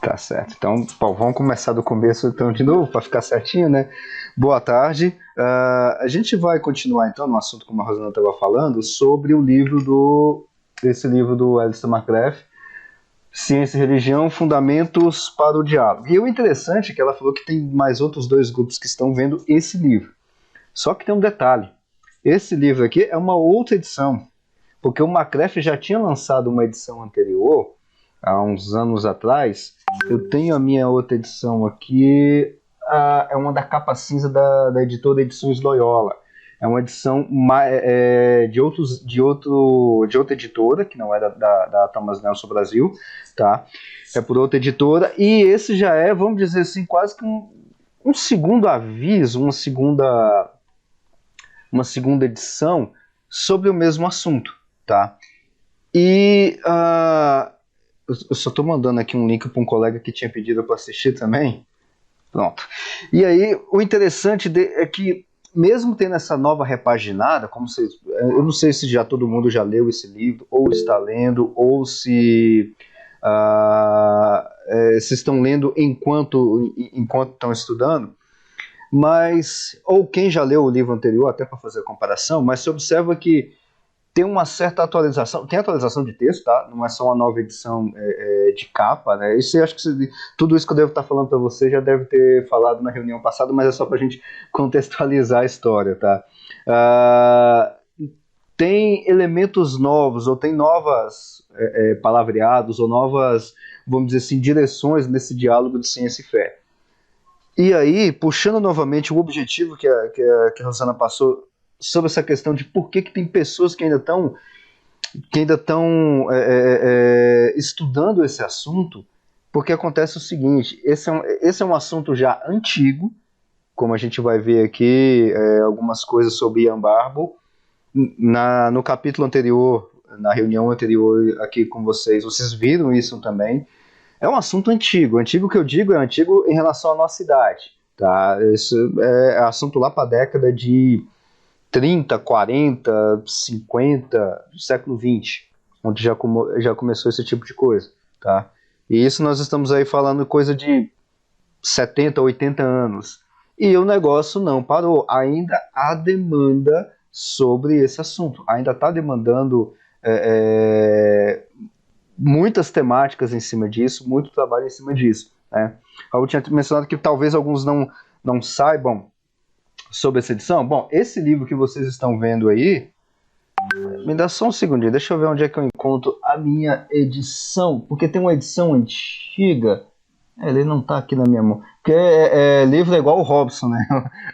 Tá certo. Então, bom, vamos começar do começo então de novo, para ficar certinho, né? Boa tarde. A gente vai continuar então no assunto, como a Rosana estava falando, sobre o livro esse livro do Alistair McGrath, Ciência e Religião, Fundamentos para o Diálogo. E o interessante é que ela falou que tem mais outros dois grupos que estão vendo esse livro. Só que tem um detalhe. Esse livro aqui é uma outra edição, porque o McGrath já tinha lançado uma edição anterior, há uns anos atrás. Eu tenho a minha outra edição aqui, é uma da capa cinza da editora Edições Loyola. É uma edição de outra editora, que não é da Thomas Nelson Brasil, tá? É por outra editora, e esse já é, vamos dizer assim, quase que um segundo aviso, uma segunda edição sobre o mesmo assunto, tá? E eu só estou mandando aqui um link para um colega que tinha pedido para assistir também. Pronto. E aí, o interessante é que, mesmo tendo essa nova repaginada, eu não sei se já todo mundo já leu esse livro, ou está lendo, ou se estão lendo enquanto estão estudando, mas, ou quem já leu o livro anterior, até para fazer a comparação, mas se observa que tem uma certa atualização, tem atualização de texto, tá? Não é só uma nova edição de capa, né? Isso eu acho que tudo isso que eu devo estar falando para você já deve ter falado na reunião passada, mas é só para a gente contextualizar a história, tá? Tem elementos novos, ou tem novas palavreados, ou novas, vamos dizer assim, direções nesse diálogo de ciência e fé. E aí, puxando novamente o objetivo que a Rosana passou sobre essa questão de por que tem pessoas que ainda estão estudando esse assunto, porque acontece o seguinte: esse é um assunto já antigo, como a gente vai ver aqui algumas coisas sobre Ian Barbour. No capítulo anterior, na reunião anterior aqui com vocês viram isso também. É um assunto antigo. Antigo que eu digo é antigo em relação à nossa idade. Tá? Isso é assunto lá para a década de 30, 40, 50, do século 20, onde já começou esse tipo de coisa, tá? E isso nós estamos aí falando coisa de 70, 80 anos. E o negócio não parou. Ainda há demanda sobre esse assunto. Ainda está demandando muitas temáticas em cima disso, muito trabalho em cima disso, né? Eu tinha mencionado que talvez alguns não saibam sobre essa edição. Bom, esse livro que vocês estão vendo aí, me dá só um segundinho, deixa eu ver onde é que eu encontro a minha edição, porque tem uma edição antiga, ele não tá aqui na minha mão, porque livro é igual o Robson, né?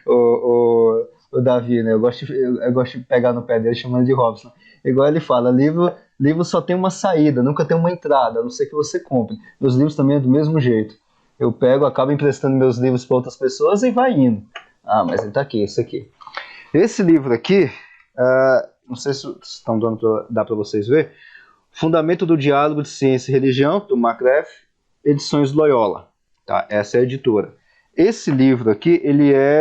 o Davi, né? Eu gosto de pegar no pé dele chamando de Robson. Igual ele fala, livro só tem uma saída, nunca tem uma entrada, a não ser que você compre. Meus livros também é do mesmo jeito. Eu pego, acabo emprestando meus livros para outras pessoas e vai indo. Ah, mas ele tá aqui, esse aqui. Esse livro aqui, não sei se estão dá para vocês ver, Fundamento do Diálogo de Ciência e Religião, do McGrath, Edições Loyola. Tá? Essa é a editora. Esse livro aqui,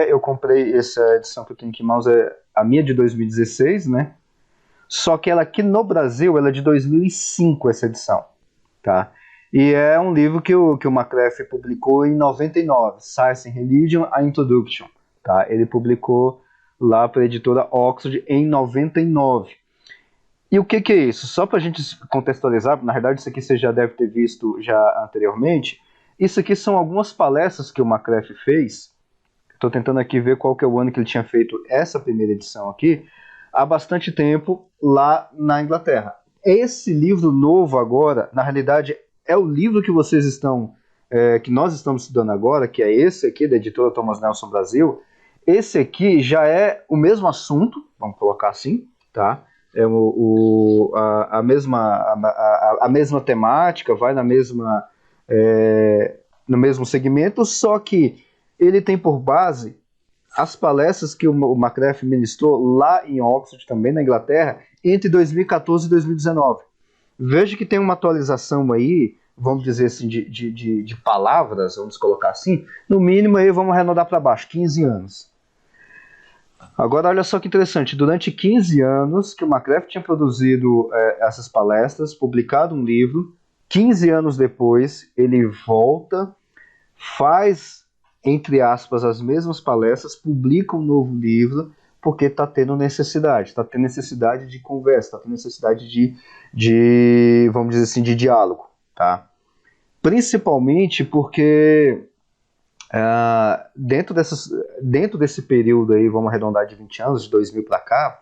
eu comprei essa edição que eu tenho aqui em mãos, é a minha de 2016, né? Só que ela aqui no Brasil, ela é de 2005, essa edição. Tá? E é um livro que o McGrath publicou em 99, Science and Religion, a Introduction. Tá? Ele publicou lá para a editora Oxford em 99. E o que é isso? Só para a gente contextualizar, na verdade isso aqui você já deve ter visto já anteriormente, isso aqui são algumas palestras que o McGrath fez. Estou tentando aqui ver qual que é o ano que ele tinha feito essa primeira edição aqui, há bastante tempo lá na Inglaterra. Esse livro novo agora, na realidade, é o livro que vocês estão, que nós estamos estudando agora, que é esse aqui, da editora Thomas Nelson Brasil. Esse aqui já é o mesmo assunto, vamos colocar assim, tá? É a mesma temática, vai no mesmo segmento, só que ele tem por base as palestras que o McGrath ministrou lá em Oxford, também na Inglaterra, entre 2014 e 2019. Veja que tem uma atualização aí, vamos dizer assim, de palavras, vamos colocar assim, no mínimo aí vamos arredondar para baixo, 15 anos. Agora olha só que interessante, durante 15 anos que o McGrath tinha produzido essas palestras, publicado um livro, 15 anos depois, ele volta, faz, entre aspas, as mesmas palestras, publica um novo livro, porque está tendo necessidade de conversa, está tendo necessidade vamos dizer assim, de diálogo, tá? Principalmente porque dentro desse período aí, vamos arredondar de 20 anos, de 2000 para cá,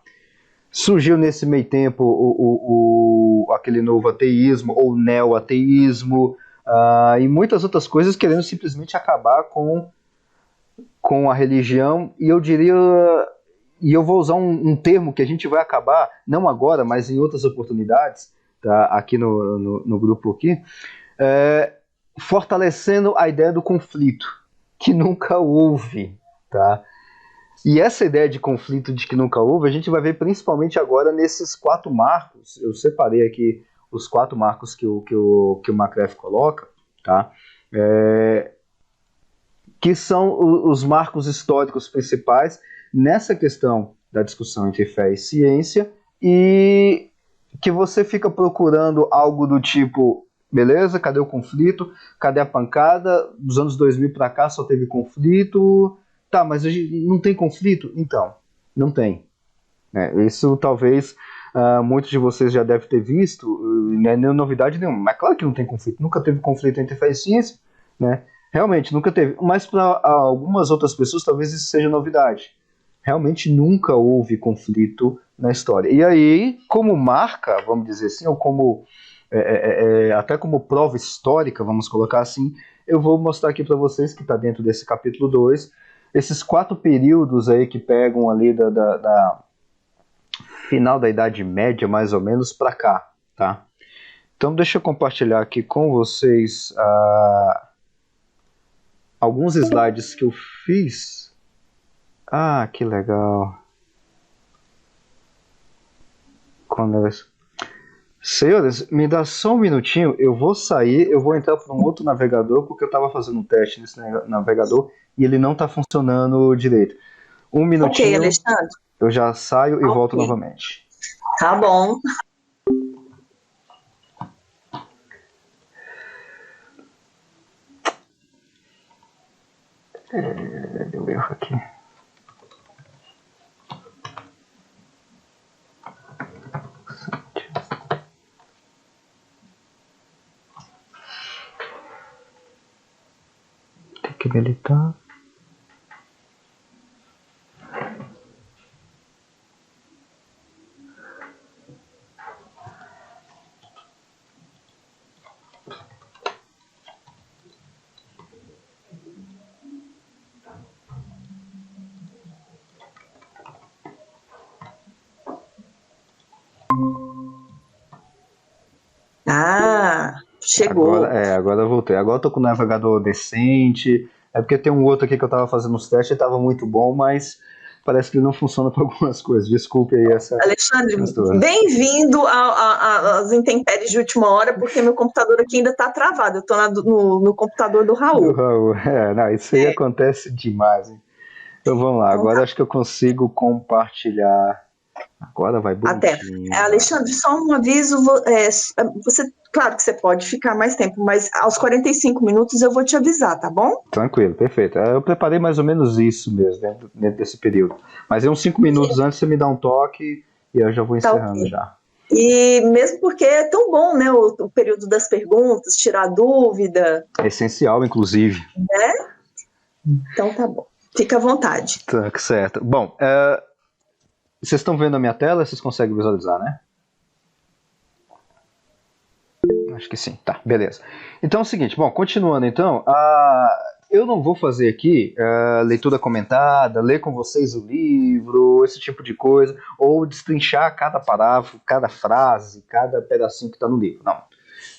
surgiu nesse meio tempo aquele novo ateísmo, ou neo-ateísmo, e muitas outras coisas querendo simplesmente acabar com a religião, e eu diria, e eu vou usar um termo que a gente vai acabar, não agora, mas em outras oportunidades, tá, aqui no grupo aqui, fortalecendo a ideia do conflito, que nunca houve, tá? E essa ideia de conflito de que nunca houve, a gente vai ver principalmente agora nesses 4 marcos. Eu separei aqui os 4 marcos que o McCraft coloca, tá? Que são os marcos históricos principais nessa questão da discussão entre fé e ciência, e que você fica procurando algo do tipo, beleza, cadê o conflito? Cadê a pancada? Dos anos 2000 para cá só teve conflito. Tá, mas não tem conflito? Então, não tem. Isso talvez muitos de vocês já devem ter visto, não é novidade nenhuma. Mas claro que não tem conflito. Nunca teve conflito entre fé e ciência, né? Realmente, nunca teve. Mas para algumas outras pessoas talvez isso seja novidade. Realmente nunca houve conflito na história. E aí, como marca, vamos dizer assim, ou como até como prova histórica, vamos colocar assim, eu vou mostrar aqui para vocês, que está dentro desse capítulo 2, esses 4 períodos aí que pegam ali da final da Idade Média, mais ou menos, para cá, tá? Então deixa eu compartilhar aqui com vocês alguns slides que eu fiz. Ah, que legal. Senhores, me dá só um minutinho, eu vou sair, eu vou entrar para um outro navegador, porque eu estava fazendo um teste nesse navegador e ele não está funcionando direito. Um minutinho, Ok, Alexandre. Eu já saio e volto novamente. Tá bom. Deu erro aqui. Tem que habilitar. Chegou. Agora eu voltei. Agora eu tô com o navegador decente. É porque tem um outro aqui que eu tava fazendo os testes e tava muito bom, mas parece que ele não funciona para algumas coisas. Desculpe aí essa. Alexandre, bem-vindo às intempéries de última hora, porque meu computador aqui ainda tá travado. Eu tô no computador do Raul. Não, isso aí acontece demais, hein? Então vamos lá. Agora acho que eu consigo compartilhar. Agora vai bonitinho. Alexandre, só um aviso. Você, claro que você pode ficar mais tempo, mas aos 45 minutos eu vou te avisar, tá bom? Tranquilo, perfeito. Eu preparei mais ou menos isso mesmo, dentro desse período. Mas uns 5 minutos antes você me dá um toque e eu já vou encerrando já. E mesmo porque é tão bom, né, o período das perguntas, tirar dúvida. É essencial, inclusive. Né? Então tá bom. Fica à vontade. Tá certo. Bom, vocês estão vendo a minha tela? Vocês conseguem visualizar, né? Acho que sim. Tá, beleza. Então é o seguinte, bom, continuando então, eu não vou fazer aqui leitura comentada, ler com vocês o livro, esse tipo de coisa, ou destrinchar cada parágrafo, cada frase, cada pedacinho que está no livro. Não.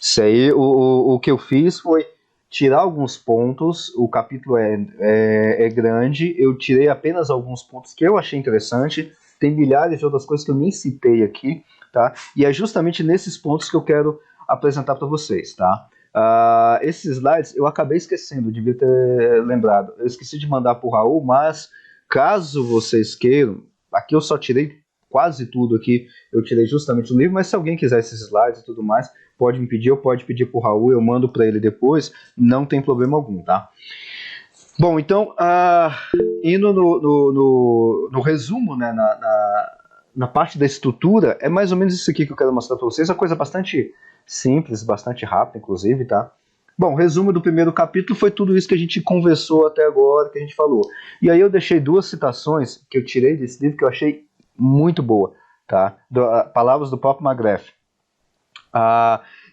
Isso aí, o que eu fiz foi tirar alguns pontos, o capítulo é grande, eu tirei apenas alguns pontos que eu achei interessante, tem milhares de outras coisas que eu nem citei aqui, tá? E é justamente nesses pontos que eu quero apresentar para vocês, tá? Esses slides eu acabei esquecendo, devia ter lembrado. Eu esqueci de mandar para o Raul, mas caso vocês queiram, aqui eu só tirei quase tudo aqui, eu tirei justamente o livro, mas se alguém quiser esses slides e tudo mais, pode me pedir, ou pode pedir para o Raul, eu mando para ele depois, não tem problema algum, tá? Bom, então, indo no resumo, né, na parte da estrutura, é mais ou menos isso aqui que eu quero mostrar para vocês, uma coisa bastante simples, bastante rápida, inclusive, tá? Bom, o resumo do primeiro capítulo foi tudo isso que a gente conversou até agora, que a gente falou. E aí eu deixei 2 citações que eu tirei desse livro que eu achei muito boa, tá? Palavras do próprio McGrath.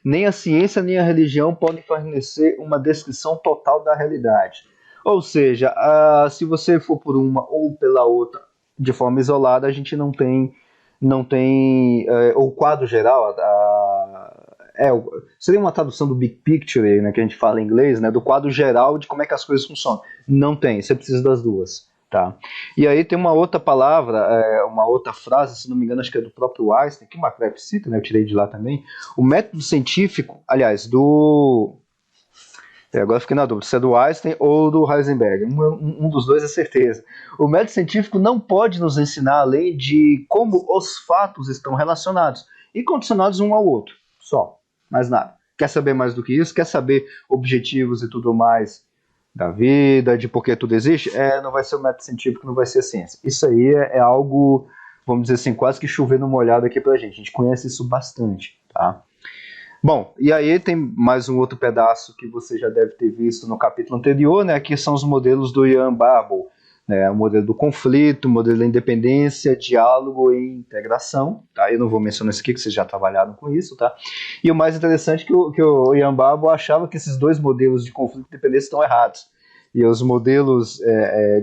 Nem a ciência nem a religião podem fornecer uma descrição total da realidade. Ou seja, se você for por uma ou pela outra de forma isolada, a gente não tem o quadro geral, seria uma tradução do big picture, né, que a gente fala em inglês, né, do quadro geral de como é que as coisas funcionam. Não tem, você precisa das duas. Tá? E aí tem uma outra palavra, uma outra frase, se não me engano, acho que é do próprio Einstein, que o McGrath cita, né, eu tirei de lá também. O método científico, aliás, agora fiquei na dúvida, se é do Einstein ou do Heisenberg. Um dos dois é certeza. O método científico não pode nos ensinar além de como os fatos estão relacionados e condicionados um ao outro. Só, mais nada. Quer saber mais do que isso? Quer saber objetivos e tudo mais da vida, de por que tudo existe? Não vai ser o método científico, não vai ser a ciência. Isso aí é algo, vamos dizer assim, quase que chovendo molhado aqui pra gente. A gente conhece isso bastante, tá? Bom, e aí tem mais um outro pedaço que você já deve ter visto no capítulo anterior, né, que são os modelos do Ian Barbour, né, o modelo do conflito, o modelo da independência, diálogo e integração, tá? Eu não vou mencionar isso aqui, que vocês já trabalharam com isso, tá? E o mais interessante é que o Ian Barbour achava que esses 2 modelos de conflito e independência estão errados. E os modelos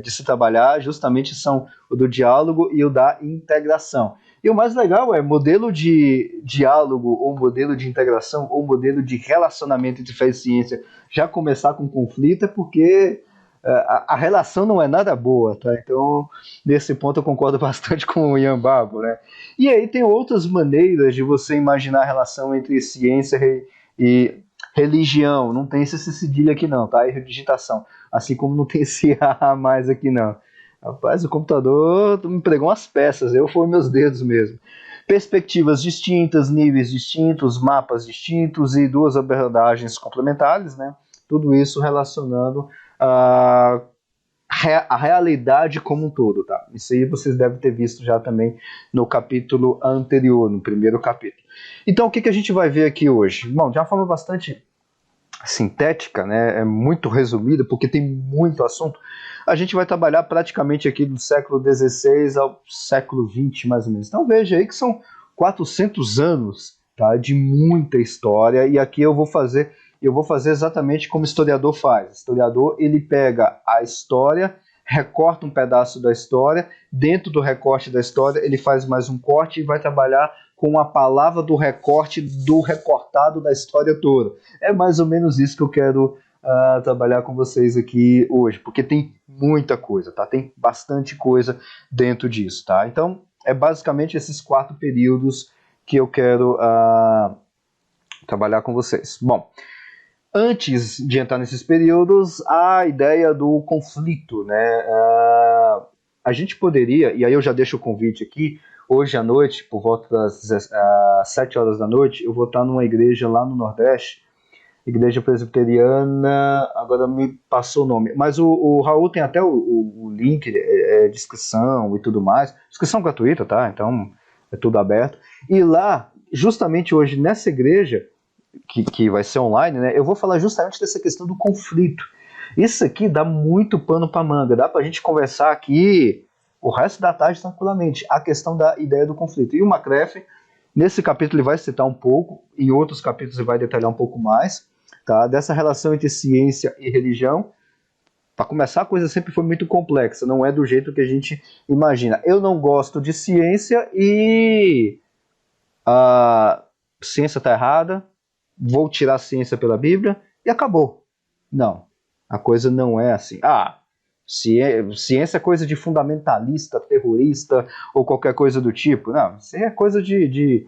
de se trabalhar justamente são o do diálogo e o da integração. E o mais legal modelo de diálogo, ou modelo de integração, ou modelo de relacionamento entre fé e ciência já começar com conflito, é porque a relação não é nada boa, tá? Então, nesse ponto eu concordo bastante com o Ian Barbour, né? E aí tem outras maneiras de você imaginar a relação entre ciência e religião. Não tem esse cedilha aqui não, tá? E redigitação. Assim como não tem esse A mais aqui não. Rapaz, o computador me pregou umas peças, eu fui meus dedos mesmo. Perspectivas distintas, níveis distintos, mapas distintos e 2 abordagens complementares, né? Tudo isso relacionando a realidade como um todo, tá? Isso aí vocês devem ter visto já também no capítulo anterior, no primeiro capítulo. Então, o que a gente vai ver aqui hoje? Bom, de uma forma bastante sintética, né? É muito resumida, porque tem muito assunto. A gente vai trabalhar praticamente aqui do século XVI ao século XX, mais ou menos. Então veja aí que são 400 anos, tá, de muita história, e aqui eu vou fazer exatamente como o historiador faz. O historiador, ele pega a história, recorta um pedaço da história, dentro do recorte da história ele faz mais um corte e vai trabalhar com a palavra do recorte do recortado da história toda. É mais ou menos isso que eu quero trabalhar com vocês aqui hoje, porque tem muita coisa, tá? Tem bastante coisa dentro disso, tá? Então, é basicamente esses 4 períodos que eu quero trabalhar com vocês. Bom, antes de entrar nesses períodos, a ideia do conflito, né? A gente poderia, e aí eu já deixo o convite aqui, hoje à noite, por volta das 7 horas da noite, eu vou estar numa igreja lá no Nordeste, Igreja Presbiteriana, agora me passou o nome, mas o Raul tem até o link, descrição e tudo mais, descrição gratuita, tá? Então é tudo aberto. E lá, justamente hoje, nessa igreja, que vai ser online, né, eu vou falar justamente dessa questão do conflito. Isso aqui dá muito pano para manga, dá para a gente conversar aqui o resto da tarde tranquilamente, a questão da ideia do conflito. E o McGrath, nesse capítulo, ele vai citar um pouco, em outros capítulos ele vai detalhar um pouco mais, tá, dessa relação entre ciência e religião. Para começar, a coisa sempre foi muito complexa, não é do jeito que a gente imagina. Eu não gosto de ciência e a ciência está errada, vou tirar a ciência pela Bíblia e acabou. Não, a coisa não é assim. Ciência é coisa de fundamentalista, terrorista ou qualquer coisa do tipo. Não, isso é coisa de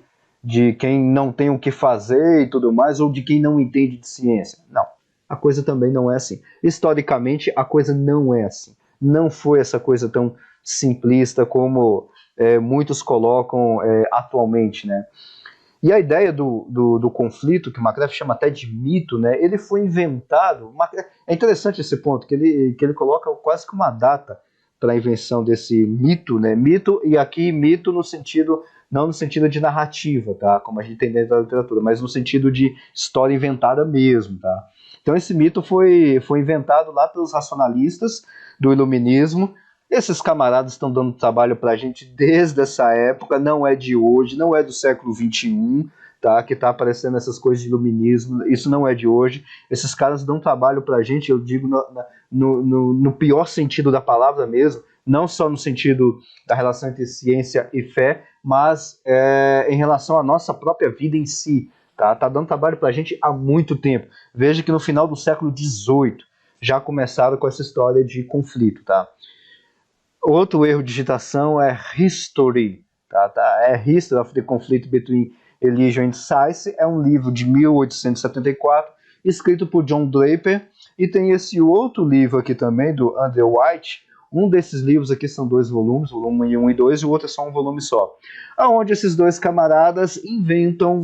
quem não tem o que fazer e tudo mais, ou de quem não entende de ciência. Não, a coisa também não é assim. Historicamente, a coisa não é assim. Não foi essa coisa tão simplista como muitos colocam atualmente, né? E a ideia do conflito, que o McCrath chama até de mito, né, ele foi inventado. É interessante esse ponto, que ele coloca quase que uma data para a invenção desse mito, né? Mito, e aqui mito no sentido, não no sentido de narrativa, tá? Como a gente tem dentro da literatura, mas no sentido de história inventada mesmo, tá? Então esse mito foi inventado lá pelos racionalistas do iluminismo. Esses camaradas estão dando trabalho para a gente desde essa época, não é de hoje, não é do século XXI, tá? Que está aparecendo essas coisas de iluminismo, isso não é de hoje. Esses caras dão trabalho para a gente, eu digo no pior sentido da palavra mesmo, não só no sentido da relação entre ciência e fé, mas em relação à nossa própria vida em si. Tá dando trabalho para a gente há muito tempo. Veja que no final do século XVIII já começaram com essa história de conflito, tá? Outro erro de digitação é history, tá? É History of the Conflict Between Religion and Science, é um livro de 1874, escrito por John Draper, e tem esse outro livro aqui também, do Andrew White. Um desses livros aqui são 2 volumes, volume 1 e 2, e o outro é só um volume só, aonde esses 2 camaradas inventam...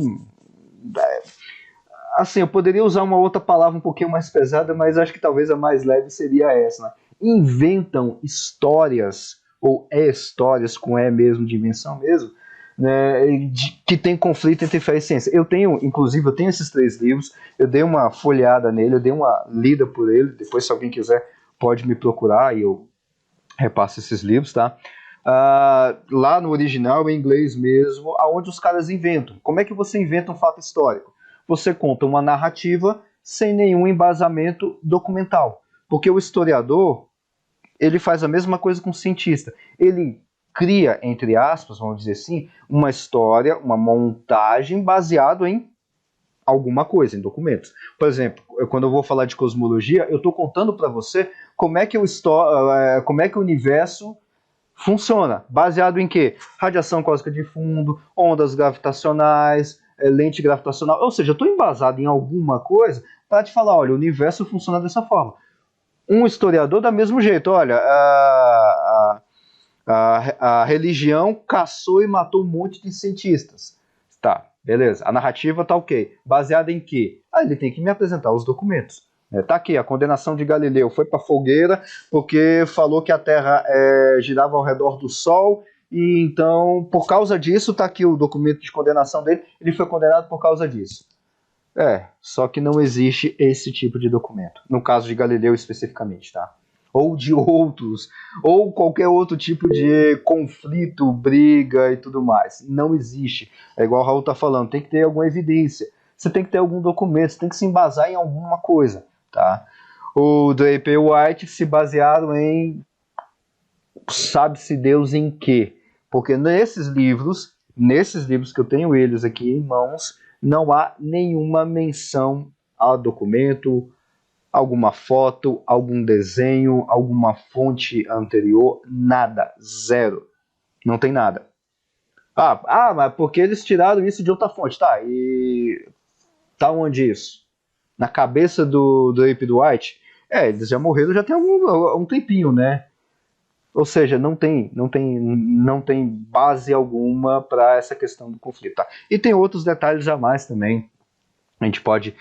Assim, eu poderia usar uma outra palavra um pouquinho mais pesada, mas acho que talvez a mais leve seria essa, né? Inventam histórias, ou histórias com mesmo, de invenção mesmo, né, que tem conflito entre fé e ciência. Inclusive, eu tenho esses 3 livros, eu dei uma folheada nele, eu dei uma lida por ele, depois se alguém quiser pode me procurar e eu repasso esses livros, tá? Lá no original, em inglês mesmo, aonde os caras inventam. Como é que você inventa um fato histórico? Você conta uma narrativa sem nenhum embasamento documental. Porque o historiador, ele faz a mesma coisa com o cientista. Ele cria, entre aspas, vamos dizer assim, uma história, uma montagem baseado em alguma coisa, em documentos. Por exemplo, quando eu vou falar de cosmologia, eu estou contando para você como é que o universo funciona. Baseado em quê? Radiação cósmica de fundo, ondas gravitacionais, lente gravitacional. Ou seja, eu estou embasado em alguma coisa para te falar, olha, o universo funciona dessa forma. Um historiador da mesmo jeito, olha, a religião caçou e matou um monte de cientistas. Tá, beleza. A narrativa tá ok. Baseada em quê? Ele tem que me apresentar os documentos. Tá aqui, a condenação de Galileu foi para fogueira porque falou que a Terra girava ao redor do Sol e então, por causa disso, tá aqui o documento de condenação dele, ele foi condenado por causa disso. Só que não existe esse tipo de documento, no caso de Galileu especificamente, tá? Ou de outros, ou qualquer outro tipo de conflito, briga e tudo mais. Não existe. É igual o Raul tá falando, tem que ter alguma evidência, você tem que ter algum documento, você tem que se embasar em alguma coisa, tá? O Draper e White se basearam em sabe-se Deus em quê? Porque nesses livros que eu tenho eles aqui em mãos, não há nenhuma menção a documento, alguma foto, algum desenho, alguma fonte anterior, nada, zero. Não tem nada. Mas porque eles tiraram isso de outra fonte, tá? E tá onde isso? Na cabeça do Draper e do White? Eles já morreram já tem um tempinho, né? Ou seja, não tem base alguma para essa questão do conflito. Tá? E tem outros detalhes a mais também. A gente pode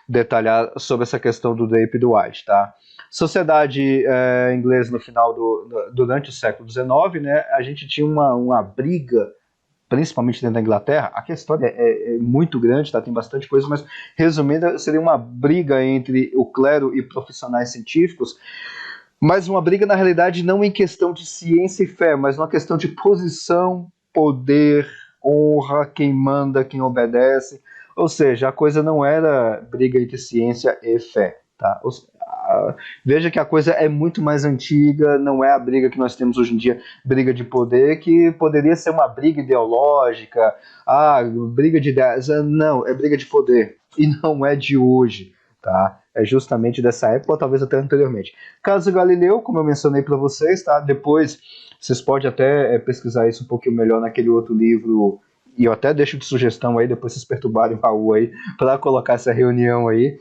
detalhar sobre essa questão do Draper e do White. Tá? Sociedade inglesa no final durante o século XIX, né, a gente tinha uma briga, principalmente dentro da Inglaterra. Aqui a história é muito grande, tá? Tem bastante coisa, mas resumindo, seria uma briga entre o clero e profissionais científicos. Mas uma briga, na realidade, não em questão de ciência e fé, mas uma questão de posição, poder, honra, quem manda, quem obedece. Ou seja, a coisa não era briga entre ciência e fé. Tá? Veja que a coisa é muito mais antiga, não é a briga que nós temos hoje em dia, briga de poder, que poderia ser uma briga ideológica, briga de ideias. Não, é briga de poder. E não é de hoje. Tá? É justamente dessa época, ou talvez até anteriormente. Caso Galileu, como eu mencionei para vocês, tá? Depois vocês podem até pesquisar isso um pouquinho melhor naquele outro livro, e eu até deixo de sugestão aí, depois vocês perturbarem o Raul aí, para colocar essa reunião aí.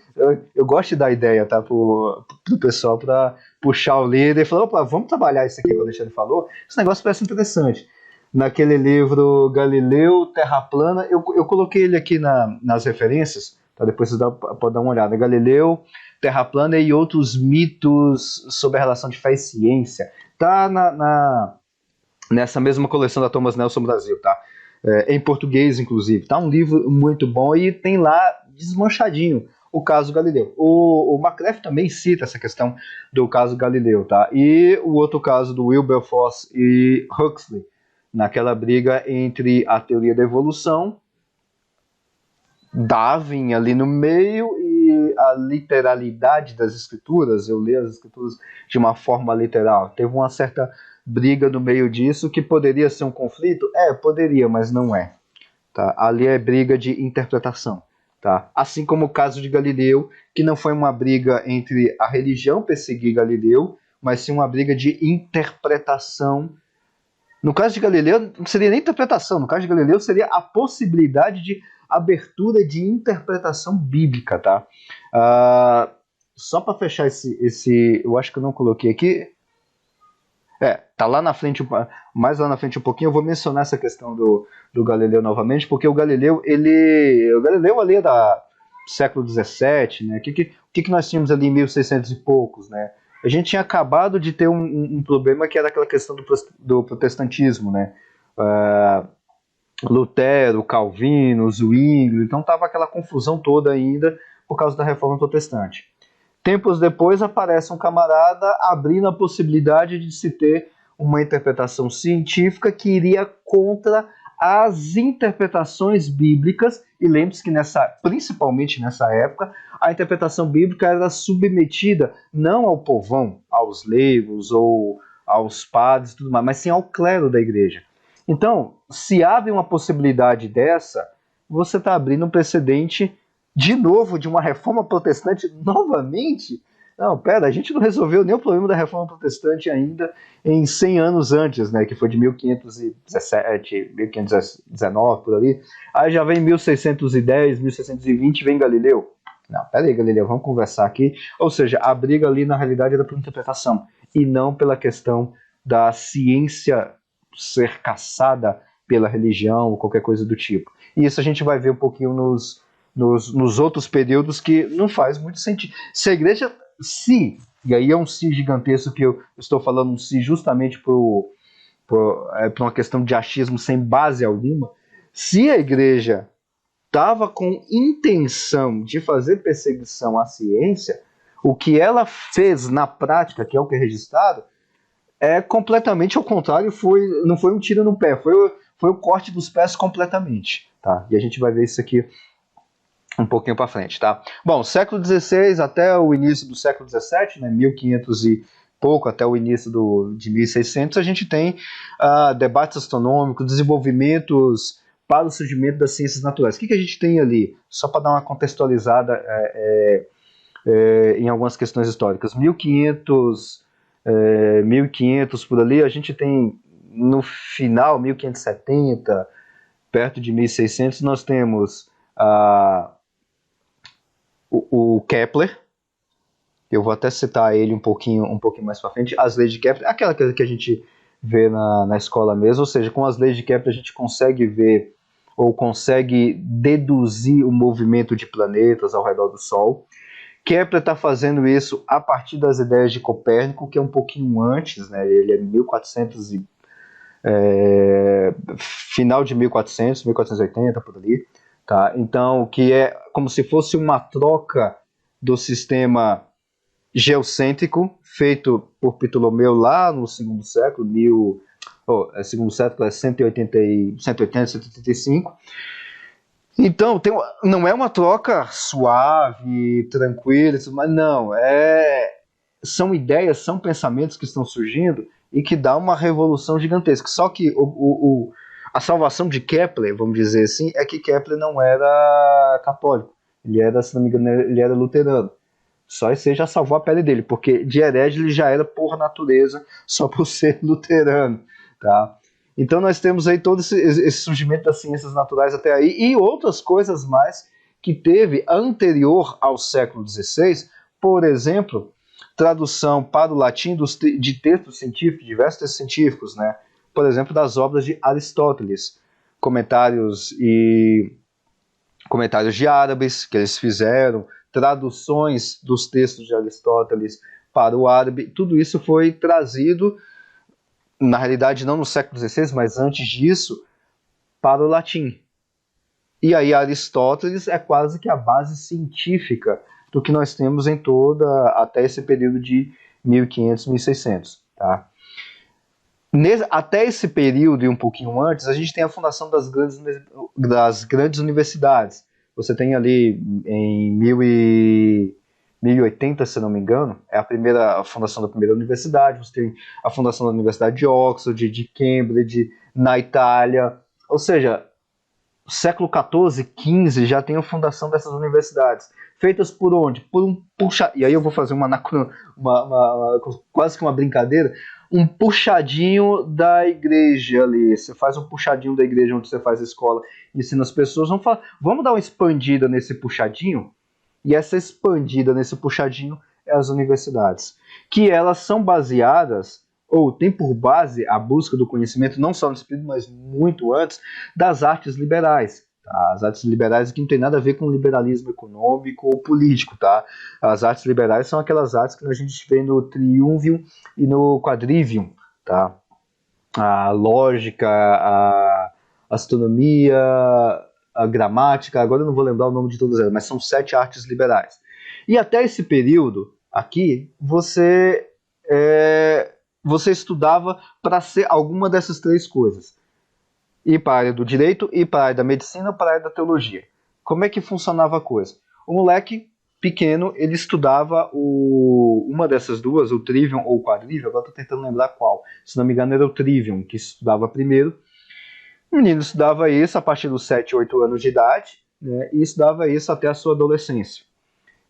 Eu gosto de dar ideia, tá? Pro pessoal, para puxar o líder e falar, opa, vamos trabalhar isso aqui que o Alexandre falou, esse negócio parece interessante. naquele livro Galileu, Terra Plana. Eu coloquei ele aqui nas referências, tá? Depois você pode dar uma olhada. Galileu, Terra Plana e outros mitos sobre a relação de fé e ciência. Tá nessa mesma coleção da Thomas Nelson Brasil, tá? Em português, inclusive. Tá um livro muito bom e tem lá desmanchadinho o caso Galileu. O McCraft também cita essa questão do caso Galileu, tá? E o outro caso do Wilberforce e Huxley, naquela briga entre a teoria da evolução, Darwin ali no meio, e a literalidade das escrituras. Eu leio as escrituras de uma forma literal. Teve uma certa briga no meio disso, que poderia ser um conflito? Poderia, mas não é. Tá? Ali é briga de interpretação. Tá? Assim como o caso de Galileu, que não foi uma briga entre a religião perseguir Galileu, mas sim uma briga de interpretação. No caso de Galileu, não seria nem interpretação, no caso de Galileu seria a possibilidade de abertura de interpretação bíblica. Tá? Só para fechar esse. Eu acho que eu não coloquei aqui. Tá lá na frente, mais lá na frente um pouquinho, eu vou mencionar essa questão do Galileu novamente, porque o Galileu ali é da século XVII, né? O que nós tínhamos ali em 1600 e poucos, né? A gente tinha acabado de ter um problema, que era aquela questão do protestantismo, né? Lutero, Calvino, Zwinglio, então tava aquela confusão toda ainda por causa da reforma protestante. Tempos depois aparece um camarada abrindo a possibilidade de se ter uma interpretação científica que iria contra as interpretações bíblicas. E lembre-se que principalmente nessa época, a interpretação bíblica era submetida não ao povão, aos leigos ou aos padres e tudo mais, mas sim ao clero da igreja. Então, se abre uma possibilidade dessa, você está abrindo um precedente de novo de uma reforma protestante novamente. Não, pera, a gente não resolveu nem o problema da reforma protestante ainda em 100 anos antes, né, que foi de 1517, 1519, por ali. Aí já vem 1610, 1620, vem Galileu. Não, pera aí, Galileu, vamos conversar aqui. Ou seja, a briga ali na realidade era por interpretação e não pela questão da ciência ser caçada pela religião ou qualquer coisa do tipo. E isso a gente vai ver um pouquinho nos outros períodos, que não faz muito sentido. Se a igreja, e aí é um se gigantesco, que eu estou falando um se justamente por uma questão de achismo sem base alguma, se a igreja estava com intenção de fazer perseguição à ciência, o que ela fez na prática, que é o que é registrado, é completamente ao contrário. Não foi um tiro no pé, foi o corte dos pés completamente. Tá? E a gente vai ver isso aqui um pouquinho para frente, tá? Bom, século XVI até o início do século XVII, né, 1500 e pouco, até o início de 1600, a gente tem debates astronômicos, desenvolvimentos para o surgimento das ciências naturais. O que a gente tem ali? Só para dar uma contextualizada em algumas questões históricas. 1500 por ali, a gente tem no final, 1570, perto de 1600, nós temos o Kepler. Eu vou até citar ele um pouquinho mais para frente. As leis de Kepler, aquela que a gente vê na escola mesmo, ou seja, com as leis de Kepler a gente consegue ver ou consegue deduzir o movimento de planetas ao redor do Sol. Kepler está fazendo isso a partir das ideias de Copérnico, que é um pouquinho antes, né? Ele é 1400 final de 1400, 1480, por ali. Tá? Então, que é como se fosse uma troca do sistema geocêntrico feito por Ptolomeu lá no segundo século, segundo século é 180, 185. Então, não é uma troca suave, tranquila, mas não, são ideias, são pensamentos que estão surgindo e que dá uma revolução gigantesca. Só que a salvação de Kepler, vamos dizer assim, é que Kepler não era católico. Ele era, se não me engano, ele era luterano. Só isso já salvou a pele dele, porque de herege ele já era por natureza, só por ser luterano. Tá? Então nós temos aí todo esse surgimento das ciências naturais até aí, e outras coisas mais que teve anterior ao século XVI. Por exemplo, tradução para o latim de textos científicos, diversos textos científicos, né? por exemplo, das obras de Aristóteles, comentários de árabes que eles fizeram, traduções dos textos de Aristóteles para o árabe, tudo isso foi trazido, na realidade não no século XVI, mas antes disso, para o latim. E aí Aristóteles é quase que a base científica do que nós temos em até esse período de 1500, 1600, tá? Até esse período e um pouquinho antes, a gente tem a fundação das grandes universidades. Você tem ali em 1080, se não me engano, é a fundação da primeira universidade. Você tem a fundação da Universidade de Oxford, de Cambridge, na Itália. Ou seja, século XIV, XV já tem a fundação dessas universidades. Feitas por onde? Por um puxa. E aí eu vou fazer quase que uma brincadeira. Um puxadinho da igreja ali. Você faz um puxadinho da igreja onde você faz a escola, ensina as pessoas. Vamos dar uma expandida nesse puxadinho? E essa expandida nesse puxadinho é as universidades. Que elas são baseadas, ou tem por base a busca do conhecimento, não só nesse período, mas muito antes, das artes liberais. Tá? As artes liberais que não tem nada a ver com liberalismo econômico ou político. Tá? As artes liberais são aquelas artes que a gente vê no Triunvium e no Quadrivium. Tá? A lógica, a astronomia, a gramática, agora eu não vou lembrar o nome de todas elas, mas são 7 artes liberais. E até esse período aqui, você estudava para ser alguma dessas 3 coisas. Ir para a área do direito, ir para a área da medicina, para a área da teologia. Como é que funcionava a coisa? O moleque pequeno, ele estudava uma dessas duas, o Trivium ou o Quadrivium, agora estou tentando lembrar qual. Se não me engano era o Trivium que estudava primeiro. O menino estudava isso a partir dos 7, 8 anos de idade, né, e estudava isso até a sua adolescência.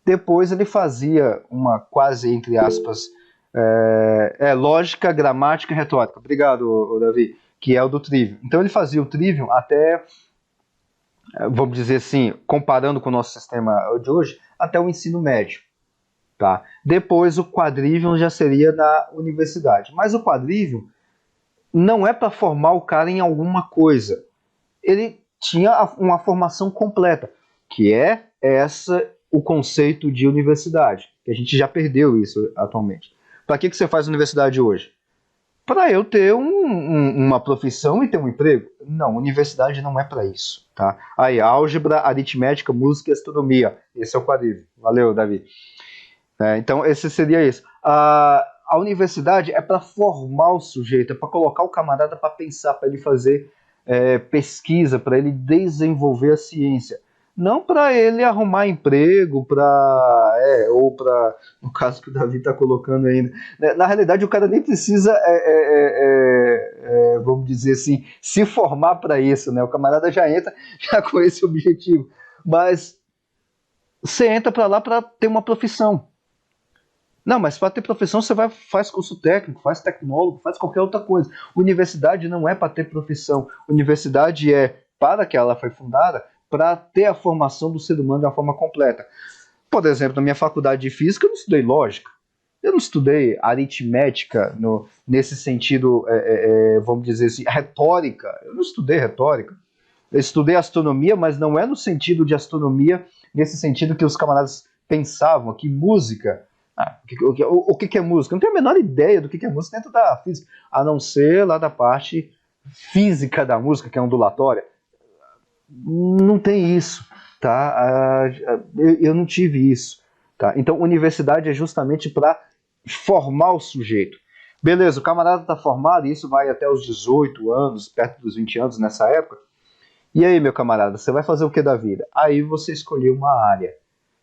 Depois ele fazia uma quase, entre aspas, lógica, gramática e retórica. Obrigado, Davi. Que é o do Trivium. Então ele fazia o Trivium até, vamos dizer assim, comparando com o nosso sistema de hoje, até o ensino médio. Tá? Depois o Quadrivium já seria na universidade. Mas o Quadrivium não é para formar o cara em alguma coisa. Ele tinha uma formação completa, que é o conceito de universidade, que a gente já perdeu isso atualmente. Para que você faz universidade hoje? Para eu ter uma profissão e ter um emprego? Não, universidade não é para isso. Tá? Aí, álgebra, aritmética, música e astronomia. Esse é o Quadrivium. Valeu, Davi. Então, esse seria isso. A universidade é para formar o sujeito, é para colocar o camarada para pensar, para ele fazer pesquisa, para ele desenvolver a ciência. Não para ele arrumar emprego, ou para, no caso que o Davi está colocando ainda. Na realidade, o cara nem precisa, vamos dizer assim, se formar para isso. Né? O camarada já entra já com esse objetivo. Mas você entra para lá para ter uma profissão. Não, mas para ter profissão você faz curso técnico, faz tecnólogo, faz qualquer outra coisa. Universidade não é para ter profissão. Universidade para que ela foi fundada, para ter a formação do ser humano de uma forma completa. Por exemplo, na minha faculdade de física eu não estudei lógica, eu não estudei aritmética nesse sentido, vamos dizer assim, retórica. Eu não estudei retórica. Eu estudei astronomia, mas não é no sentido de astronomia, nesse sentido que os camaradas pensavam, que música... o que é música? Eu não tenho a menor ideia do que é música dentro da física, a não ser lá da parte física da música, que é ondulatória. Não tem isso, tá? Eu não tive isso, tá? Então, universidade é justamente para formar o sujeito. Beleza, o camarada está formado, e isso vai até os 18 anos, perto dos 20 anos nessa época. E aí, meu camarada, você vai fazer o que da vida? Aí você escolheu uma área,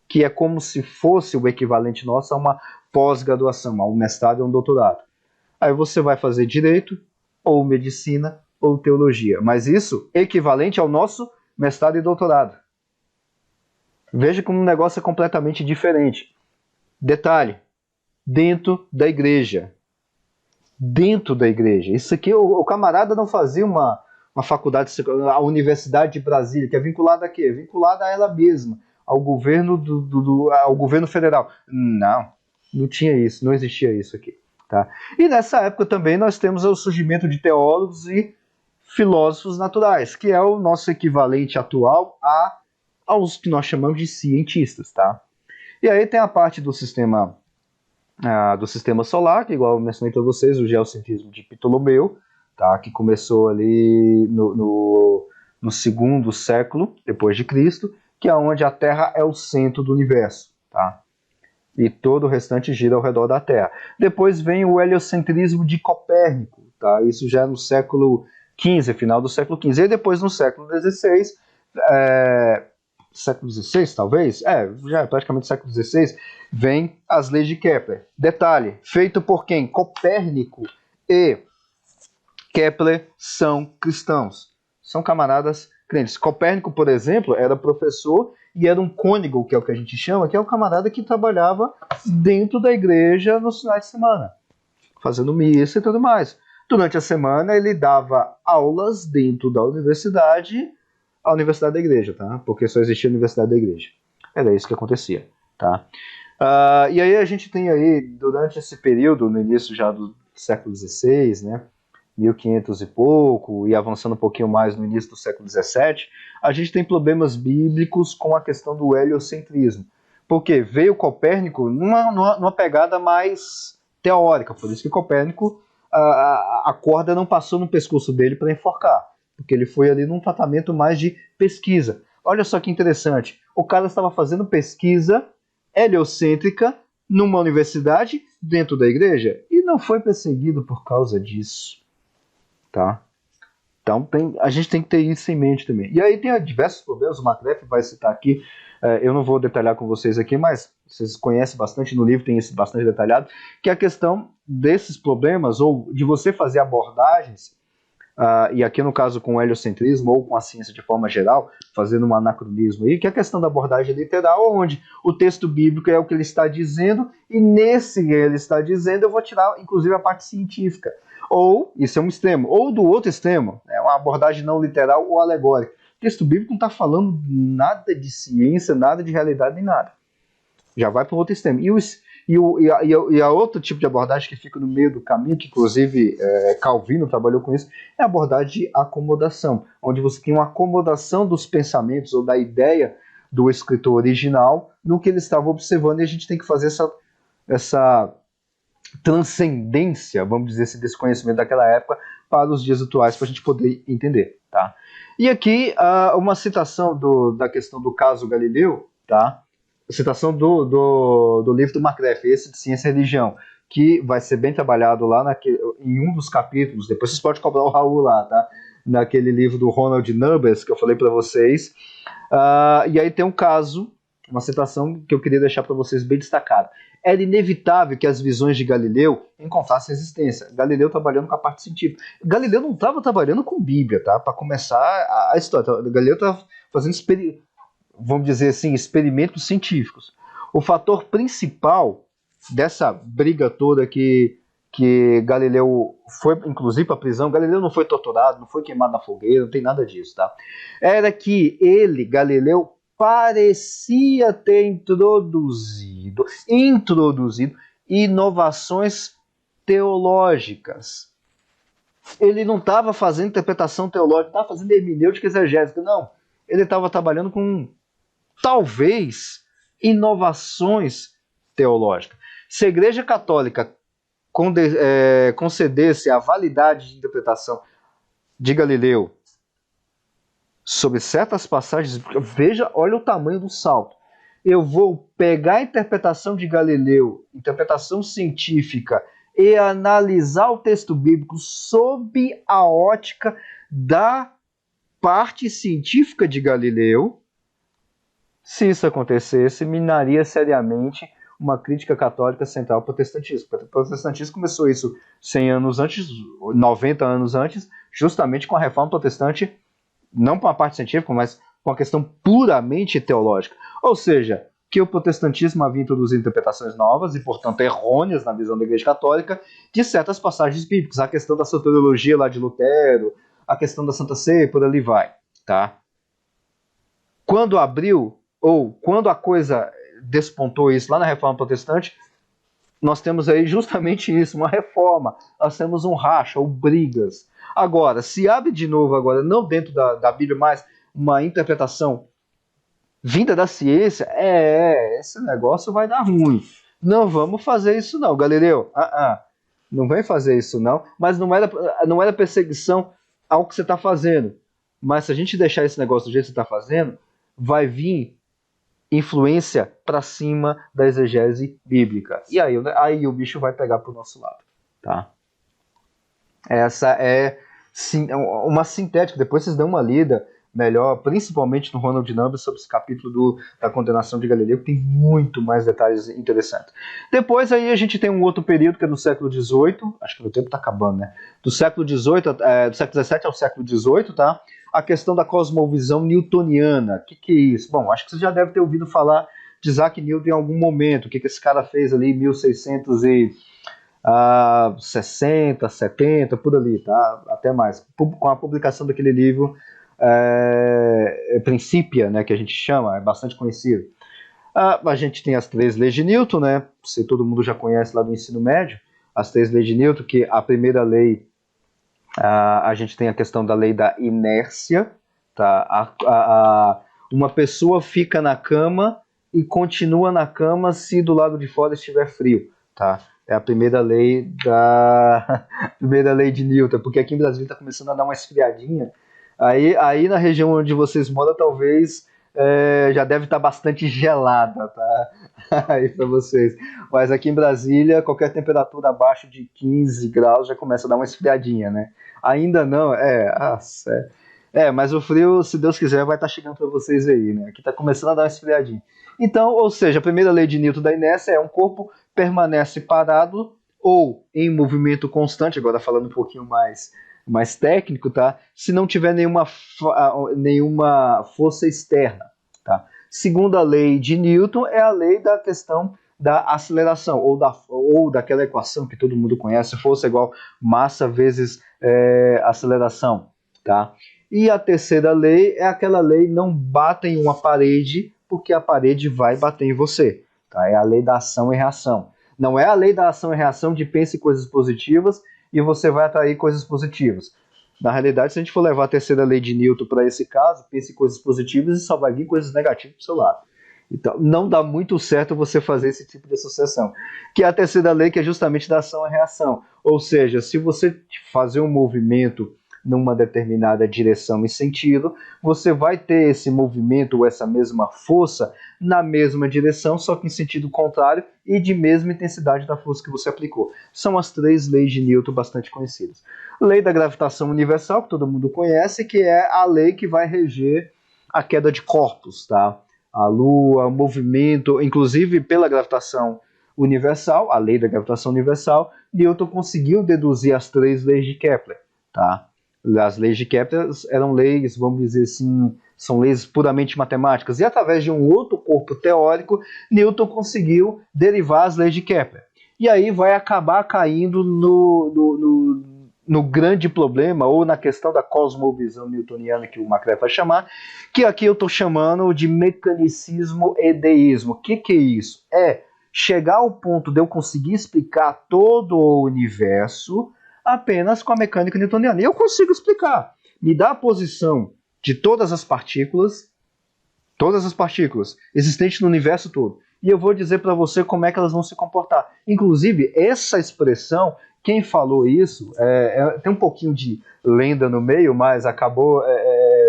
que é como se fosse o equivalente nosso a uma pós-graduação, a um mestrado e um doutorado. Aí você vai fazer direito, ou medicina, ou teologia. Mas isso equivalente ao nosso mestrado e doutorado. Veja como o negócio é completamente diferente. Detalhe, dentro da igreja. Dentro da igreja. Isso aqui, o camarada não fazia uma faculdade, a Universidade de Brasília, que é vinculada a quê? É vinculada a ela mesma, ao governo ao governo federal. Não tinha isso, não existia isso aqui. Tá? E nessa época também nós temos o surgimento de teólogos e filósofos naturais, que é o nosso equivalente atual aos que nós chamamos de cientistas. Tá? E aí tem a parte do sistema solar, que igual eu mencionei para vocês, o geocentrismo de Ptolomeu, tá? Que começou ali no segundo século depois de Cristo, que é onde a Terra é o centro do universo. Tá? E todo o restante gira ao redor da Terra. Depois vem o heliocentrismo de Copérnico, tá? Isso já é no século XV, final do século XV. E depois no século XVI, século XVI talvez? Já é praticamente século XVI, vem as leis de Kepler. Detalhe, feito por quem? Copérnico e Kepler são cristãos. São camaradas crentes. Copérnico, por exemplo, era professor e era um cônego, que é o que a gente chama, que é um camarada que trabalhava dentro da igreja nos finais de semana, fazendo missa e tudo mais. Durante a semana ele dava aulas dentro da universidade, a universidade da igreja, tá? Porque só existia a universidade da igreja. Era isso que acontecia, tá? E aí a gente tem aí, durante esse período, no início já do século XVI, né? 1500 e pouco, e avançando um pouquinho mais no início do século XVII, a gente tem problemas bíblicos com a questão do heliocentrismo. Porque veio Copérnico numa pegada mais teórica, por isso que Copérnico, a corda não passou no pescoço dele para enforcar, porque ele foi ali num tratamento mais de pesquisa. Olha só que interessante, o cara estava fazendo pesquisa heliocêntrica numa universidade dentro da igreja e não foi perseguido por causa disso. Tá? Então a gente tem que ter isso em mente também. E aí tem diversos problemas, o McGrath vai citar aqui, eu não vou detalhar com vocês aqui, mas vocês conhecem bastante no livro, tem isso bastante detalhado, que é a questão desses problemas, ou de você fazer abordagens, e aqui no caso com o heliocentrismo, ou com a ciência de forma geral, fazendo um anacronismo aí, que é a questão da abordagem literal, onde o texto bíblico é o que ele está dizendo, e nesse que ele está dizendo eu vou tirar inclusive a parte científica. Ou, isso é um extremo, ou do outro extremo, é uma abordagem não literal ou alegórica. O texto bíblico não está falando nada de ciência, nada de realidade, nem nada. Já vai para o outro extremo. E a outro tipo de abordagem que fica no meio do caminho, que inclusive Calvino trabalhou com isso, é a abordagem de acomodação, onde você tem uma acomodação dos pensamentos ou da ideia do escritor original no que ele estava observando, e a gente tem que fazer essa transcendência, vamos dizer assim, desse conhecimento daquela época para os dias atuais, para a gente poder entender. Tá? E aqui uma citação da questão do caso Galileu, tá? Citação do livro do McGrath, esse de Ciência e Religião, que vai ser bem trabalhado lá em um dos capítulos, depois vocês podem cobrar o Raul lá, tá? Naquele livro do Ronald Nubbers, que eu falei para vocês. E aí tem um caso, uma citação que eu queria deixar para vocês bem destacada. Era inevitável que as visões de Galileu encontrassem existência. Galileu trabalhando com a parte científica. Galileu não estava trabalhando com Bíblia, tá? Para começar a história. Galileu estava fazendo, vamos dizer assim, experimentos científicos. O fator principal dessa briga toda que Galileu foi, inclusive, para a prisão, Galileu não foi torturado, não foi queimado na fogueira, não tem nada disso, tá? Era que Galileu, parecia ter introduzido inovações teológicas. Ele não estava fazendo interpretação teológica, estava fazendo hermenêutica exegética, não. Ele estava trabalhando com, talvez, inovações teológicas. Se a Igreja Católica concedesse a validade de interpretação de Galileu sobre certas passagens, veja, olha o tamanho do salto. Eu vou pegar a interpretação de Galileu, interpretação científica, e analisar o texto bíblico sob a ótica da parte científica de Galileu. Se isso acontecesse, minaria seriamente uma crítica católica central ao protestantismo. O protestantismo começou isso 100 anos antes, 90 anos antes, justamente com a reforma protestante, não com a parte científica, mas com a questão puramente teológica. Ou seja, que o protestantismo havia introduzido interpretações novas e, portanto, errôneas na visão da Igreja Católica de certas passagens bíblicas. A questão da soteriologia lá de Lutero, a questão da Santa Ceia, por ali vai. Tá? Quando a coisa despontou isso lá na Reforma Protestante, nós temos aí justamente isso, uma reforma. Nós temos um racha ou brigas. Agora, se abre de novo agora, não dentro da Bíblia, mas uma interpretação vinda da ciência, esse negócio vai dar ruim. Não vamos fazer isso não, Galileu. Não vem fazer isso não. Mas não era perseguição ao que você está fazendo. Mas se a gente deixar esse negócio do jeito que você está fazendo, vai vir influência para cima da exegese bíblica. E aí o bicho vai pegar para o nosso lado. Tá? Essa é uma sintética. Depois vocês dão uma lida melhor, principalmente no Ronald Numbers, sobre esse capítulo da condenação de Galileu, que tem muito mais detalhes interessantes. Depois aí a gente tem um outro período, que é do século XVIII, acho que o tempo está acabando, né? Do século XVII, do século XVII ao século XVIII, tá? A questão da cosmovisão newtoniana. O que é isso? Bom, acho que você já deve ter ouvido falar de Isaac Newton em algum momento. O que esse cara fez ali em 1660, 70, por ali, tá? Até mais. Com a publicação daquele livro Principia, né, que a gente chama, é bastante conhecido. A gente tem as 3 leis de Newton, né? Se todo mundo já conhece lá do ensino médio, as 3 leis de Newton, que a primeira lei, a gente tem a questão da lei da inércia, tá? Uma pessoa fica na cama e continua na cama se do lado de fora estiver frio, tá? É a primeira lei primeira lei de Newton, porque aqui em Brasília está começando a dar uma esfriadinha. Aí na região onde vocês moram, talvez já deve estar bastante gelada, tá? Aí para vocês. Mas aqui em Brasília, qualquer temperatura abaixo de 15 graus já começa a dar uma esfriadinha, né? Ainda não, mas o frio, se Deus quiser, vai estar chegando para vocês aí, né? Aqui está começando a dar uma esfriadinha. Então, ou seja, a primeira lei de Newton da inércia é um corpo permanece parado ou em movimento constante, agora falando um pouquinho mais técnico, tá? Se não tiver nenhuma força externa, tá? Segunda lei de Newton é a lei da questão da aceleração, ou daquela equação que todo mundo conhece, força igual massa vezes aceleração, tá? E a terceira lei é aquela lei não bata em uma parede, porque a parede vai bater em você, tá? É a lei da ação e reação. Não é a lei da ação e reação de pense coisas positivas e você vai atrair coisas positivas. Na realidade, se a gente for levar a terceira lei de Newton para esse caso, pense coisas positivas e só vai vir coisas negativas para o seu lado. Então, não dá muito certo você fazer esse tipo de associação. Que é a terceira lei, que é justamente da ação e reação. Ou seja, se você fazer um movimento numa determinada direção e sentido, você vai ter esse movimento ou essa mesma força na mesma direção, só que em sentido contrário e de mesma intensidade da força que você aplicou. São as 3 leis de Newton bastante conhecidas. Lei da gravitação universal, que todo mundo conhece, que é a lei que vai reger a queda de corpos, tá? A Lua, o movimento, inclusive pela gravitação universal, a lei da gravitação universal, Newton conseguiu deduzir as 3 leis de Kepler, tá? As leis de Kepler eram leis, vamos dizer assim, são leis puramente matemáticas. E através de um outro corpo teórico, Newton conseguiu derivar as leis de Kepler. E aí vai acabar caindo no grande problema, ou na questão da cosmovisão newtoniana, que o Macrae vai chamar, que aqui eu estou chamando de mecanicismo e deísmo. O que é isso? É chegar ao ponto de eu conseguir explicar todo o universo apenas com a mecânica newtoniana. E eu consigo explicar. Me dá a posição de todas as partículas existentes no universo todo. E eu vou dizer para você como é que elas vão se comportar. Inclusive, essa expressão, quem falou isso, tem um pouquinho de lenda no meio, mas acabou,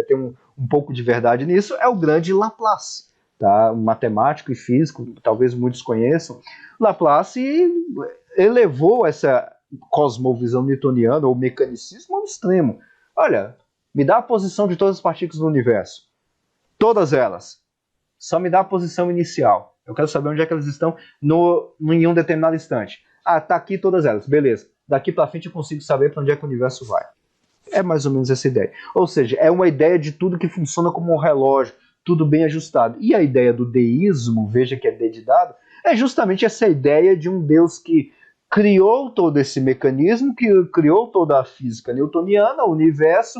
tem um pouco de verdade nisso, é o grande Laplace, tá? Um matemático e físico, talvez muitos conheçam. Laplace elevou essa cosmovisão newtoniana ou mecanicismo ao extremo. Olha, me dá a posição de todas as partículas do universo. Todas elas. Só me dá a posição inicial. Eu quero saber onde é que elas estão em um determinado instante. Tá aqui todas elas. Beleza. Daqui para frente eu consigo saber para onde é que o universo vai. É mais ou menos essa ideia. Ou seja, é uma ideia de tudo que funciona como um relógio, tudo bem ajustado. E a ideia do deísmo, veja que é D de dado, é justamente essa ideia de um Deus que criou todo esse mecanismo, que criou toda a física newtoniana, o universo,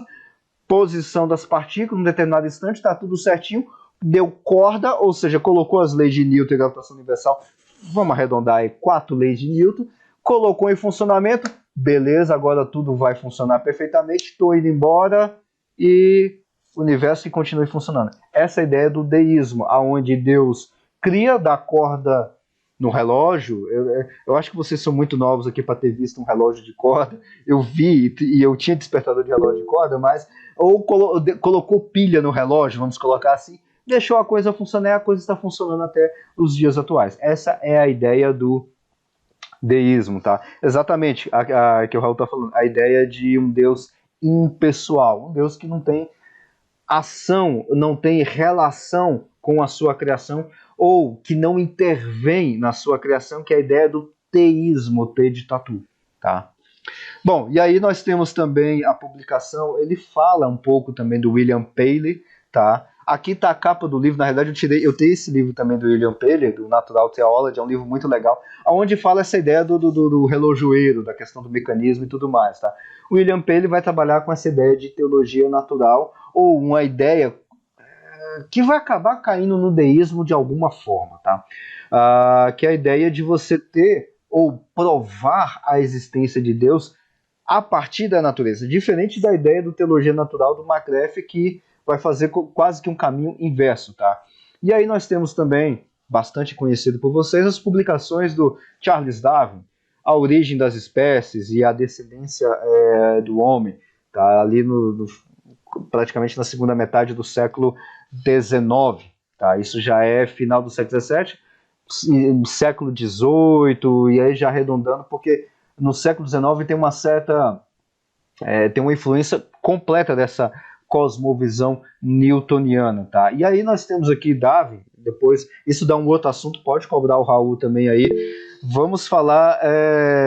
posição das partículas, num determinado instante, está tudo certinho, deu corda, ou seja, colocou as leis de Newton e gravitação universal vamos arredondar aí, 4 leis de Newton, colocou em funcionamento, beleza, agora tudo vai funcionar perfeitamente, estou indo embora e o universo que continue funcionando. Essa é a ideia do deísmo, onde Deus cria, dá corda no relógio. Eu acho que vocês são muito novos aqui para ter visto um relógio de corda. Eu vi e eu tinha despertador de relógio de corda, mas ou colocou pilha no relógio, vamos colocar assim, deixou a coisa funcionar e a coisa está funcionando até os dias atuais. Essa é a ideia do deísmo, tá? Exatamente a que o Raul está falando, a ideia de um Deus impessoal, um Deus que não tem ação, não tem relação com a sua criação, ou que não intervém na sua criação, que é a ideia do teísmo, T de tatu, tá? Bom, e aí nós temos também a publicação, ele fala um pouco também do William Paley, tá? Aqui tá a capa do livro, na realidade eu tenho esse livro também do William Paley, do Natural Theology, é um livro muito legal, onde fala essa ideia do relojoeiro, da questão do mecanismo e tudo mais, tá? O William Paley vai trabalhar com essa ideia de teologia natural, ou uma ideia que vai acabar caindo no deísmo de alguma forma, tá? Que é a ideia de você ter ou provar a existência de Deus a partir da natureza, diferente da ideia do teologia natural do McGrath, que vai fazer quase que um caminho inverso, tá? E aí nós temos também, bastante conhecido por vocês, as publicações do Charles Darwin, A Origem das Espécies e a Descendência do Homem, tá? Ali praticamente na segunda metade do século XIX, tá? Isso já é final do século XVII, século XVIII, e aí já arredondando, porque no século XIX tem uma certa tem uma influência completa dessa cosmovisão newtoniana, tá? E aí nós temos aqui Darwin, depois, isso dá um outro assunto, pode cobrar o Raul também aí. Vamos falar,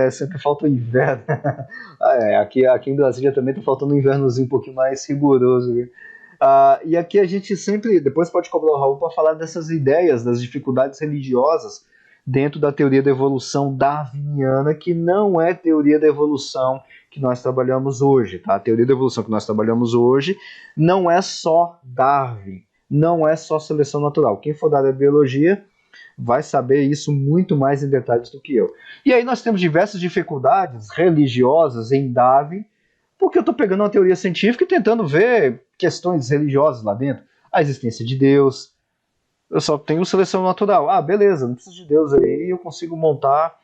sempre falta o inverno. Aqui em Brasília também tá faltando um invernozinho um pouquinho mais rigoroso, viu? E aqui a gente sempre, depois pode cobrar o Raul para falar dessas ideias, das dificuldades religiosas dentro da teoria da evolução darwiniana, que não é teoria da evolução que nós trabalhamos hoje, tá? A teoria da evolução que nós trabalhamos hoje não é só Darwin, não é só seleção natural. Quem for da área de biologia vai saber isso muito mais em detalhes do que eu. E aí nós temos diversas dificuldades religiosas em Darwin, porque eu estou pegando uma teoria científica e tentando ver questões religiosas lá dentro. A existência de Deus. Eu só tenho seleção natural. Beleza, não preciso de Deus aí, eu consigo montar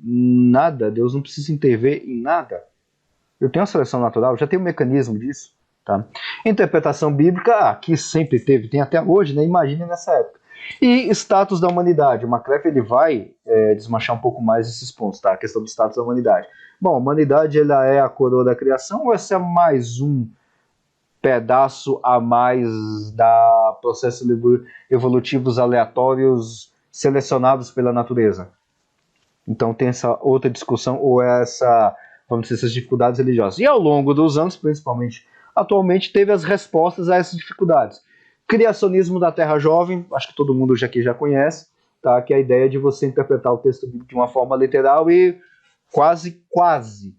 nada. Deus não precisa intervir em nada. Eu tenho a seleção natural, já tenho um mecanismo disso. Tá? Interpretação bíblica, que sempre teve, tem até hoje, né? Imagine nessa época. E status da humanidade. O McGrath ele vai desmanchar um pouco mais esses pontos, tá? A questão do status da humanidade. Bom, a humanidade ela é a coroa da criação ou essa é mais um pedaço a mais da processos evolutivos aleatórios selecionados pela natureza? Então tem essa outra discussão, ou vamos dizer, essas dificuldades religiosas. E ao longo dos anos, principalmente atualmente, teve as respostas a essas dificuldades. Criacionismo da Terra Jovem, acho que todo mundo aqui já conhece, tá? Que é a ideia de você interpretar o texto bíblico de uma forma literal e quase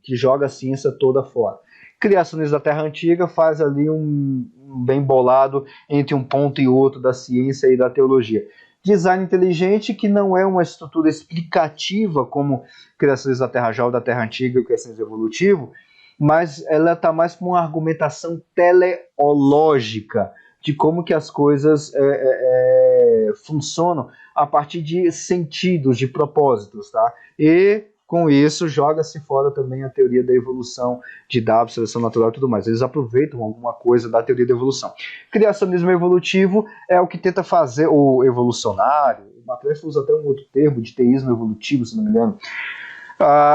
que joga a ciência toda fora. Criacionismo da Terra Antiga faz ali um bem bolado entre um ponto e outro da ciência e da teologia. Design inteligente, que não é uma estrutura explicativa como criacionismo da Terra Jovem, da Terra Antiga e o criacionismo evolutivo, mas ela está mais com uma argumentação teleológica de como que as coisas funcionam a partir de sentidos, de propósitos, tá? E com isso joga-se fora também a teoria da evolução de Darwin, seleção natural e tudo mais. Eles aproveitam alguma coisa da teoria da evolução. Criacionismo evolutivo é o que tenta fazer o evolucionário, o McGrath usa até um outro termo de teísmo evolutivo, se não me engano,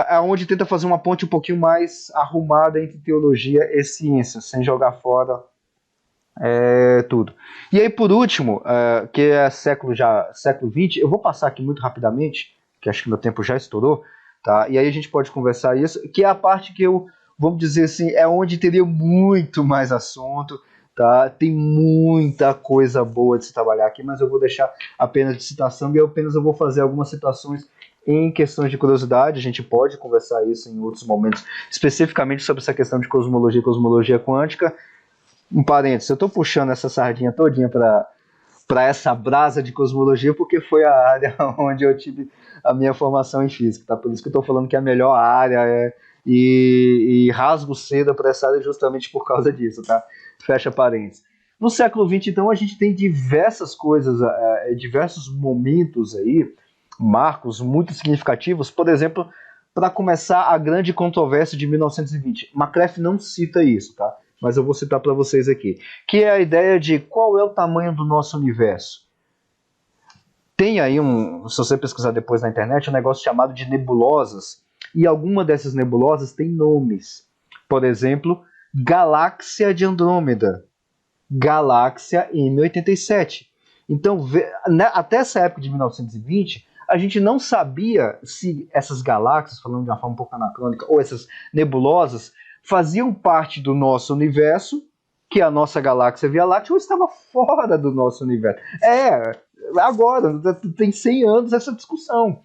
é onde tenta fazer uma ponte um pouquinho mais arrumada entre teologia e ciência, sem jogar fora tudo. E aí, por último, que é século XX, eu vou passar aqui muito rapidamente, que acho que meu tempo já estourou, tá? E aí a gente pode conversar isso, que é a parte que vamos dizer assim, é onde teria muito mais assunto, tá? Tem muita coisa boa de se trabalhar aqui, mas eu vou deixar apenas de citação, e eu vou fazer algumas citações em questões de curiosidade. A gente pode conversar isso em outros momentos, especificamente sobre essa questão de cosmologia quântica. Um parênteses, eu estou puxando essa sardinha todinha para para essa brasa de cosmologia, porque foi a área onde eu tive a minha formação em física, tá? Por isso que eu estou falando que é a melhor área e rasgo seda para essa área justamente por causa disso, tá? Fecha parênteses. No século XX, então, a gente tem diversas coisas, diversos momentos aí, marcos muito significativos. Por exemplo, para começar, a grande controvérsia de 1920. McCreff não cita isso, tá? Mas eu vou citar para vocês aqui. Que é a ideia de qual é o tamanho do nosso universo. Tem aí se você pesquisar depois na internet, um negócio chamado de nebulosas. E alguma dessas nebulosas tem nomes. Por exemplo, Galáxia de Andrômeda. Galáxia M87. Então, até essa época de 1920, a gente não sabia se essas galáxias, falando de uma forma um pouco anacrônica, ou essas nebulosas, faziam parte do nosso universo, que é a nossa galáxia Via Láctea, ou estava fora do nosso universo. Agora, tem 100 anos essa discussão.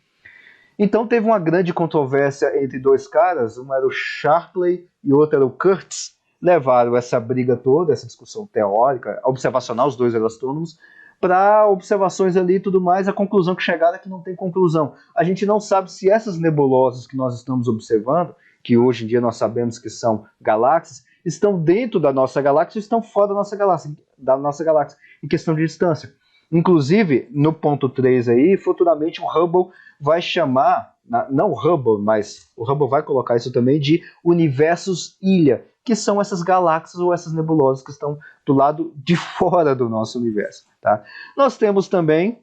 Então teve uma grande controvérsia entre dois caras, um era o Shapley e o outro era o Kurtz, levaram essa briga toda, essa discussão teórica, observacional, os dois eram astrônomos, para observações ali e tudo mais, a conclusão que chegaram é que não tem conclusão. A gente não sabe se essas nebulosas que nós estamos observando, que hoje em dia nós sabemos que são galáxias, estão dentro da nossa galáxia ou estão fora da nossa galáxia, em questão de distância. Inclusive, no ponto 3 aí, futuramente o Hubble vai chamar, não o Hubble, mas o Hubble vai colocar isso também, de universos ilha, que são essas galáxias ou essas nebulosas que estão do lado de fora do nosso universo. Tá? Nós temos também,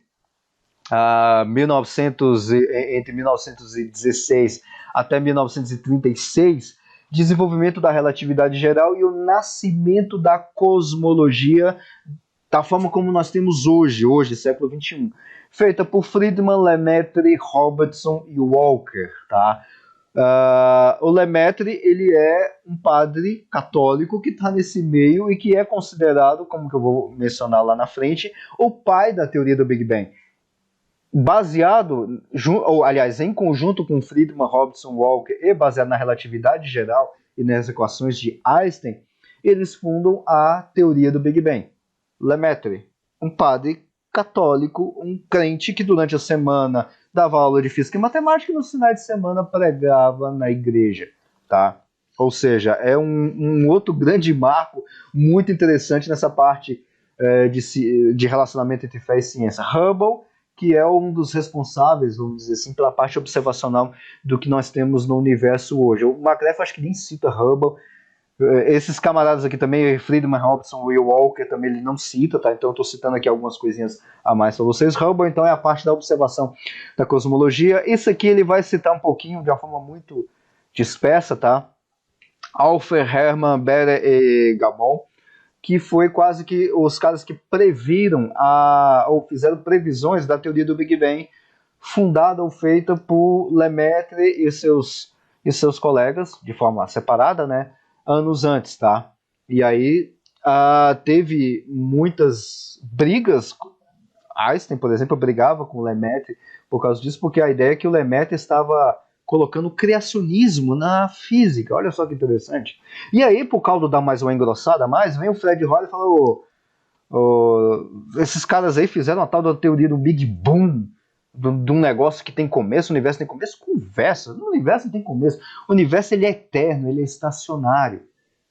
entre 1916 até 1936, desenvolvimento da relatividade geral e o nascimento da cosmologia da forma como nós temos hoje, século XXI, feita por Friedman, Lemaitre, Robertson e Walker. Tá? O Lemaitre, ele é um padre católico que está nesse meio e que é considerado, como que eu vou mencionar lá na frente, o pai da teoria do Big Bang. Baseado, em conjunto com Friedman, Robertson, Walker e baseado na relatividade geral e nas equações de Einstein, eles fundam a teoria do Big Bang. Lemaitre, um padre católico, um crente que durante a semana dava aula de física e matemática e nos finais de semana pregava na igreja, tá? Ou seja, é um outro grande marco muito interessante nessa parte de relacionamento entre fé e ciência. Hubble, que é um dos responsáveis, vamos dizer assim, pela parte observacional do que nós temos no universo hoje. O McCreff acho que nem cita Hubble. Esses camaradas aqui também, Friedman, Robertson, Will Walker, também ele não cita, tá? Então eu estou citando aqui algumas coisinhas a mais para vocês. Hubble, então, é a parte da observação da cosmologia. Isso aqui ele vai citar um pouquinho, de uma forma muito dispersa, tá? Alfred, Hermann, Bethe e Gamow, que foi quase que os caras que previram ou fizeram previsões da teoria do Big Bang, fundada ou feita por Lemaitre e seus colegas, de forma separada, né? Anos antes, tá? E aí teve muitas brigas. Einstein, por exemplo, brigava com o Lemaitre por causa disso, porque a ideia é que o Lemaitre estava colocando criacionismo na física. Olha só que interessante. E aí, por caldo dar mais uma engrossada vem o Fred Hoyle e falou: esses caras aí fizeram a tal da teoria do Big Boom, de um negócio que tem começo, o universo tem começo. Conversa, o universo não tem começo. O universo ele é eterno, ele é estacionário.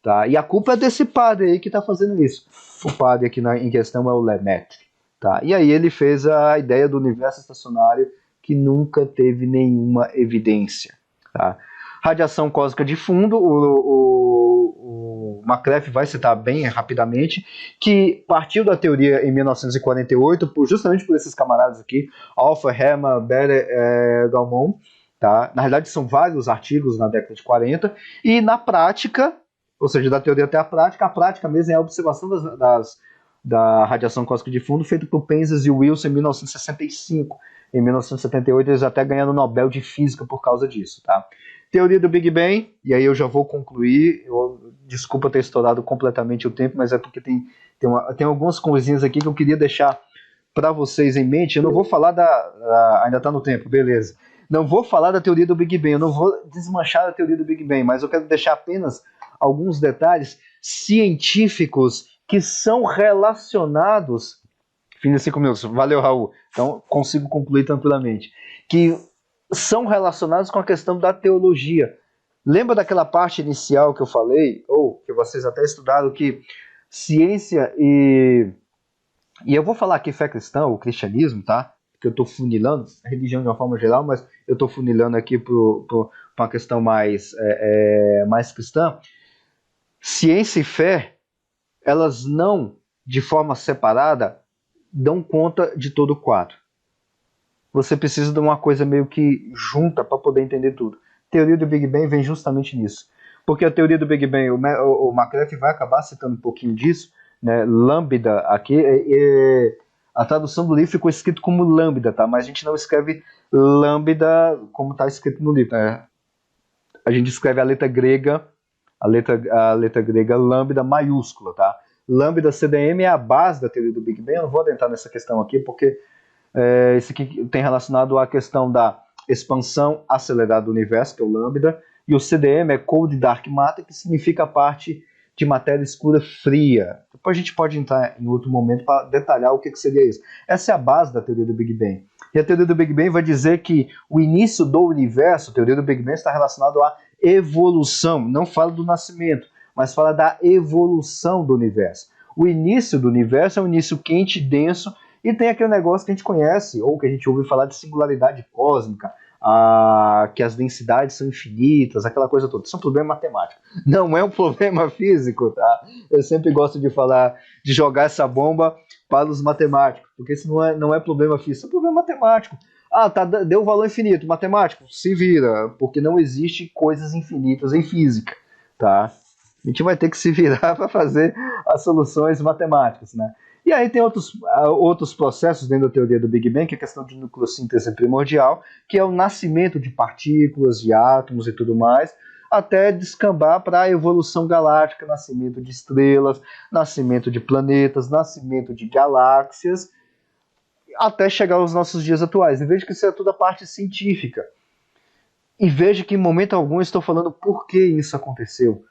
Tá? E a culpa é desse padre aí que está fazendo isso. O padre aqui em questão é o Lemaitre. Tá? E aí ele fez a ideia do universo estacionário que nunca teve nenhuma evidência. Tá? Radiação cósmica de fundo, o McCreff vai citar bem rapidamente, que partiu da teoria em 1948, justamente por esses camaradas aqui, Alpha, Hermann, Bethe, Gamow. Tá? Na realidade são vários artigos na década de 40, e na prática, ou seja, da teoria até a prática mesmo é a observação da radiação cósmica de fundo, feita por Penzias e Wilson em 1965. Em 1978 eles até ganharam o Nobel de Física por causa disso. Tá? Teoria do Big Bang, e aí eu já vou concluir, desculpa ter estourado completamente o tempo, mas é porque tem algumas coisinhas aqui que eu queria deixar para vocês em mente. Eu não vou falar ainda está no tempo, beleza. Não vou falar da teoria do Big Bang, eu não vou desmanchar a teoria do Big Bang, mas eu quero deixar apenas alguns detalhes científicos que são relacionados Fim de 5 minutos. Valeu, Raul. Então, consigo concluir tranquilamente. Que são relacionados com a questão da teologia. Lembra daquela parte inicial que eu falei, ou que vocês até estudaram, que ciência e eu vou falar aqui fé cristã, ou cristianismo, tá? Porque eu estou funilando, a religião de uma forma geral, mas eu estou funilando aqui para uma questão mais cristã. Ciência e fé, elas não, de forma separada, dão conta de todo o quadro. Você precisa de uma coisa meio que junta para poder entender tudo. A teoria do Big Bang vem justamente nisso. Porque a teoria do Big Bang, o McCarthy vai acabar citando um pouquinho disso, né? Lambda aqui, a tradução do livro ficou escrito como lambda, tá? Mas a gente não escreve lambda como está escrito no livro. A gente escreve a letra grega lambda maiúscula, tá? Lambda CDM é a base da teoria do Big Bang. Eu não vou adentrar nessa questão aqui, porque isso aqui tem relacionado à questão da expansão acelerada do universo, que é o lambda, e o CDM é Cold Dark Matter, que significa a parte de matéria escura fria. Depois a gente pode entrar em outro momento para detalhar o que seria isso. Essa é a base da teoria do Big Bang. E a teoria do Big Bang vai dizer que o início do universo, a teoria do Big Bang está relacionado à evolução. Não fala do nascimento, mas fala da evolução do universo. O início do universo é um início quente, denso, e tem aquele negócio que a gente conhece, ou que a gente ouve falar de singularidade cósmica, que as densidades são infinitas, aquela coisa toda. Isso é um problema matemático. Não é um problema físico, tá? Eu sempre gosto de falar, de jogar essa bomba para os matemáticos, porque isso não é problema físico, isso é problema matemático. Deu valor infinito. Matemático, se vira, porque não existe coisas infinitas em física, tá? A gente vai ter que se virar para fazer as soluções matemáticas, né? E aí tem outros processos dentro da teoria do Big Bang, que é a questão de nucleossíntese primordial, que é o nascimento de partículas, de átomos e tudo mais, até descambar para a evolução galáctica, nascimento de estrelas, nascimento de planetas, nascimento de galáxias, até chegar aos nossos dias atuais. E veja que isso é toda a parte científica. E veja que em momento algum eu estou falando por que isso aconteceu.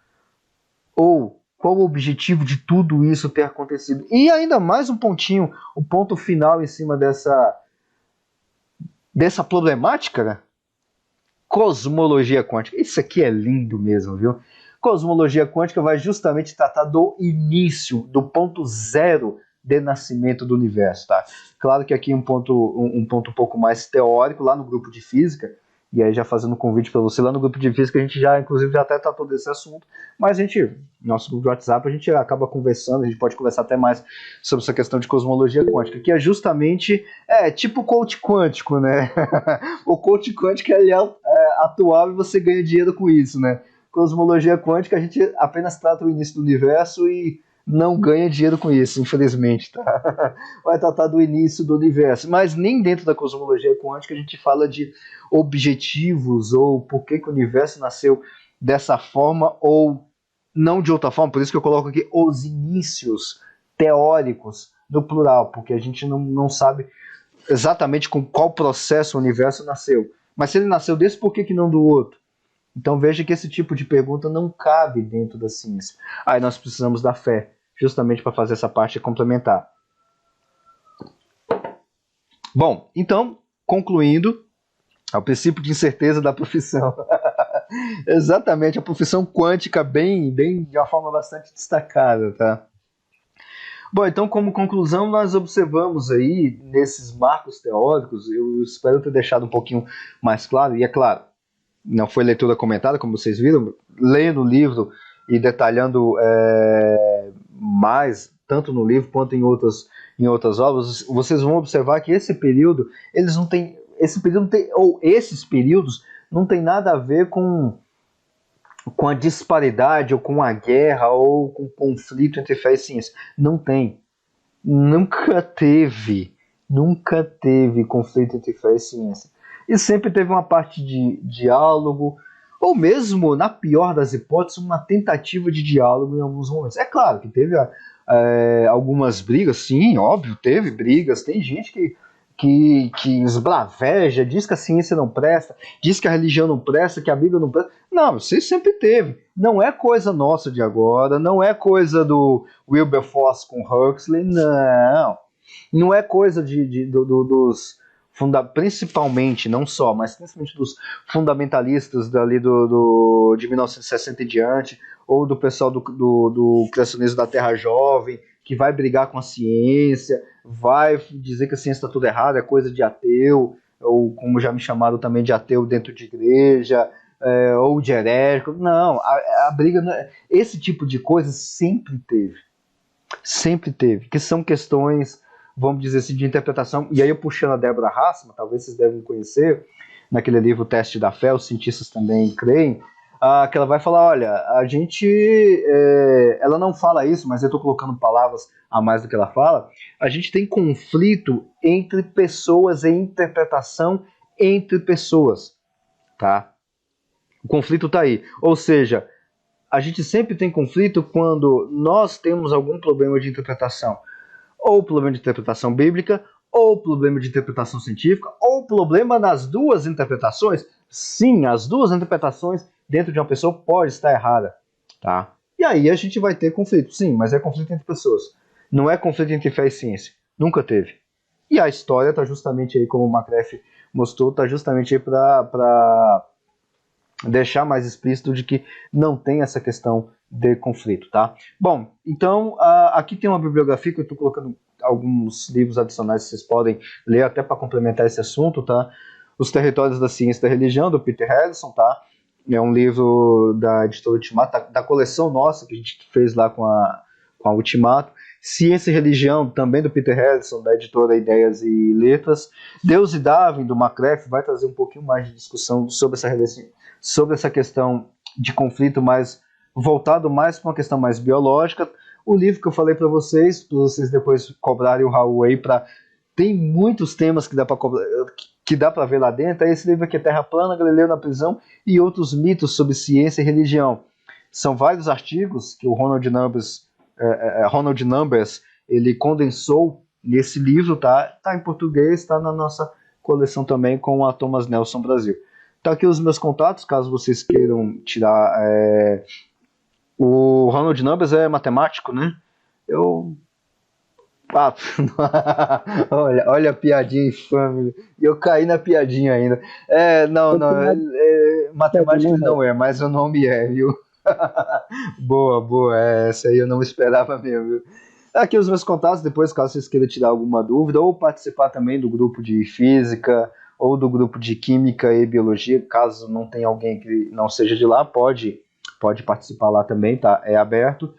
Ou qual o objetivo de tudo isso ter acontecido. E ainda mais um pontinho, o ponto final em cima dessa problemática, né? Cosmologia quântica. Isso aqui é lindo mesmo, viu? Cosmologia quântica vai justamente tratar do início, do ponto zero de nascimento do universo, tá? Claro que aqui um ponto um pouco mais teórico, lá no grupo de física, e aí já fazendo um convite para você, lá no grupo de física a gente inclusive já até tratou desse assunto, mas nosso grupo de WhatsApp, a gente acaba conversando, a gente pode conversar até mais sobre essa questão de cosmologia quântica, que é justamente, tipo coach quântico, né? O coach quântico é atual e você ganha dinheiro com isso, né? Cosmologia quântica, a gente apenas trata o início do universo e não ganha dinheiro com isso, infelizmente, tá? Vai tratar do início do universo, mas nem dentro da cosmologia quântica a gente fala de objetivos ou por que o universo nasceu dessa forma ou não de outra forma, por isso que eu coloco aqui os inícios teóricos no plural, porque a gente não sabe exatamente com qual processo o universo nasceu, mas se ele nasceu desse, por que não do outro? Então veja que esse tipo de pergunta não cabe dentro da ciência. Aí nós precisamos da fé, justamente para fazer essa parte complementar. Bom, então, concluindo, ao princípio de incerteza da profissão. Exatamente, a profissão quântica bem de uma forma bastante destacada, tá? Bom, então, como conclusão, nós observamos aí, nesses marcos teóricos, eu espero ter deixado um pouquinho mais claro, e é claro, não foi leitura comentada, como vocês viram, lendo o livro e detalhando mais, tanto no livro quanto em outras obras, vocês vão observar que esse período, esses períodos não tem nada a ver com a disparidade, ou com a guerra, ou com o conflito entre fé e ciência. Não tem. Nunca teve conflito entre fé e ciência. E sempre teve uma parte de diálogo, ou mesmo, na pior das hipóteses, uma tentativa de diálogo em alguns momentos. É claro que teve algumas brigas, sim, óbvio, teve brigas, tem gente que esbraveja, diz que a ciência não presta, diz que a religião não presta, que a Bíblia não presta. Não, isso sempre teve. Não é coisa nossa de agora, não é coisa do Wilberforce com Huxley, não. Não é coisa dos principalmente, não só, mas principalmente dos fundamentalistas dali de 1960 em diante, ou do pessoal do criacionismo da Terra Jovem, que vai brigar com a ciência, vai dizer que a ciência está tudo errada, é coisa de ateu, ou como já me chamaram também de ateu dentro de igreja, ou de herérico. Não, a briga, esse tipo de coisa sempre teve, que são questões, vamos dizer assim, de interpretação. E aí eu puxando a Deborah Hassman, talvez vocês devem conhecer, naquele livro Teste da Fé, os cientistas também creem, que ela vai falar, olha, a gente, ela não fala isso, mas eu estou colocando palavras a mais do que ela fala, a gente tem conflito entre pessoas e interpretação entre pessoas, tá? O conflito está aí, ou seja, a gente sempre tem conflito quando nós temos algum problema de interpretação, ou problema de interpretação bíblica, ou problema de interpretação científica, ou problema nas duas interpretações. Sim, as duas interpretações dentro de uma pessoa pode estar errada, tá? E aí a gente vai ter conflito, sim, mas é conflito entre pessoas. Não é conflito entre fé e ciência. Nunca teve. E a história está justamente aí, como o McCreff mostrou, está justamente aí para deixar mais explícito de que não tem essa questão de conflito, tá? Bom, então aqui tem uma bibliografia que eu estou colocando alguns livros adicionais que vocês podem ler até para complementar esse assunto, tá? Os Territórios da Ciência e da Religião, do Peter Harrison, tá? É um livro da editora Ultimato, da coleção nossa que a gente fez lá com a Ultimato. Ciência e Religião, também do Peter Harrison, da editora Ideias e Letras. Deus e Darwin, do McCreff, vai trazer um pouquinho mais de discussão sobre essa questão de conflito, mas voltado mais para uma questão mais biológica. O livro que eu falei para vocês depois cobrarem o Raul aí, tem muitos temas que dá para ver lá dentro. É esse livro aqui, Terra Plana, Galileu na Prisão e Outros Mitos sobre Ciência e Religião. São vários artigos que o Ronald Numbers ele condensou nesse livro, tá em português, está na nossa coleção também com a Thomas Nelson Brasil. Tá aqui os meus contatos, caso vocês queiram tirar. O Ronald Numbers é matemático, né? olha a piadinha infame. E eu caí na piadinha ainda. Não, matemático ele não é, mas o nome é, viu? Boa, essa aí eu não esperava mesmo, viu? Aqui os meus contatos, depois, caso vocês queiram tirar alguma dúvida, ou participar também do grupo de física, ou do grupo de química e biologia, caso não tenha alguém que não seja de lá, pode participar lá também, tá? É aberto.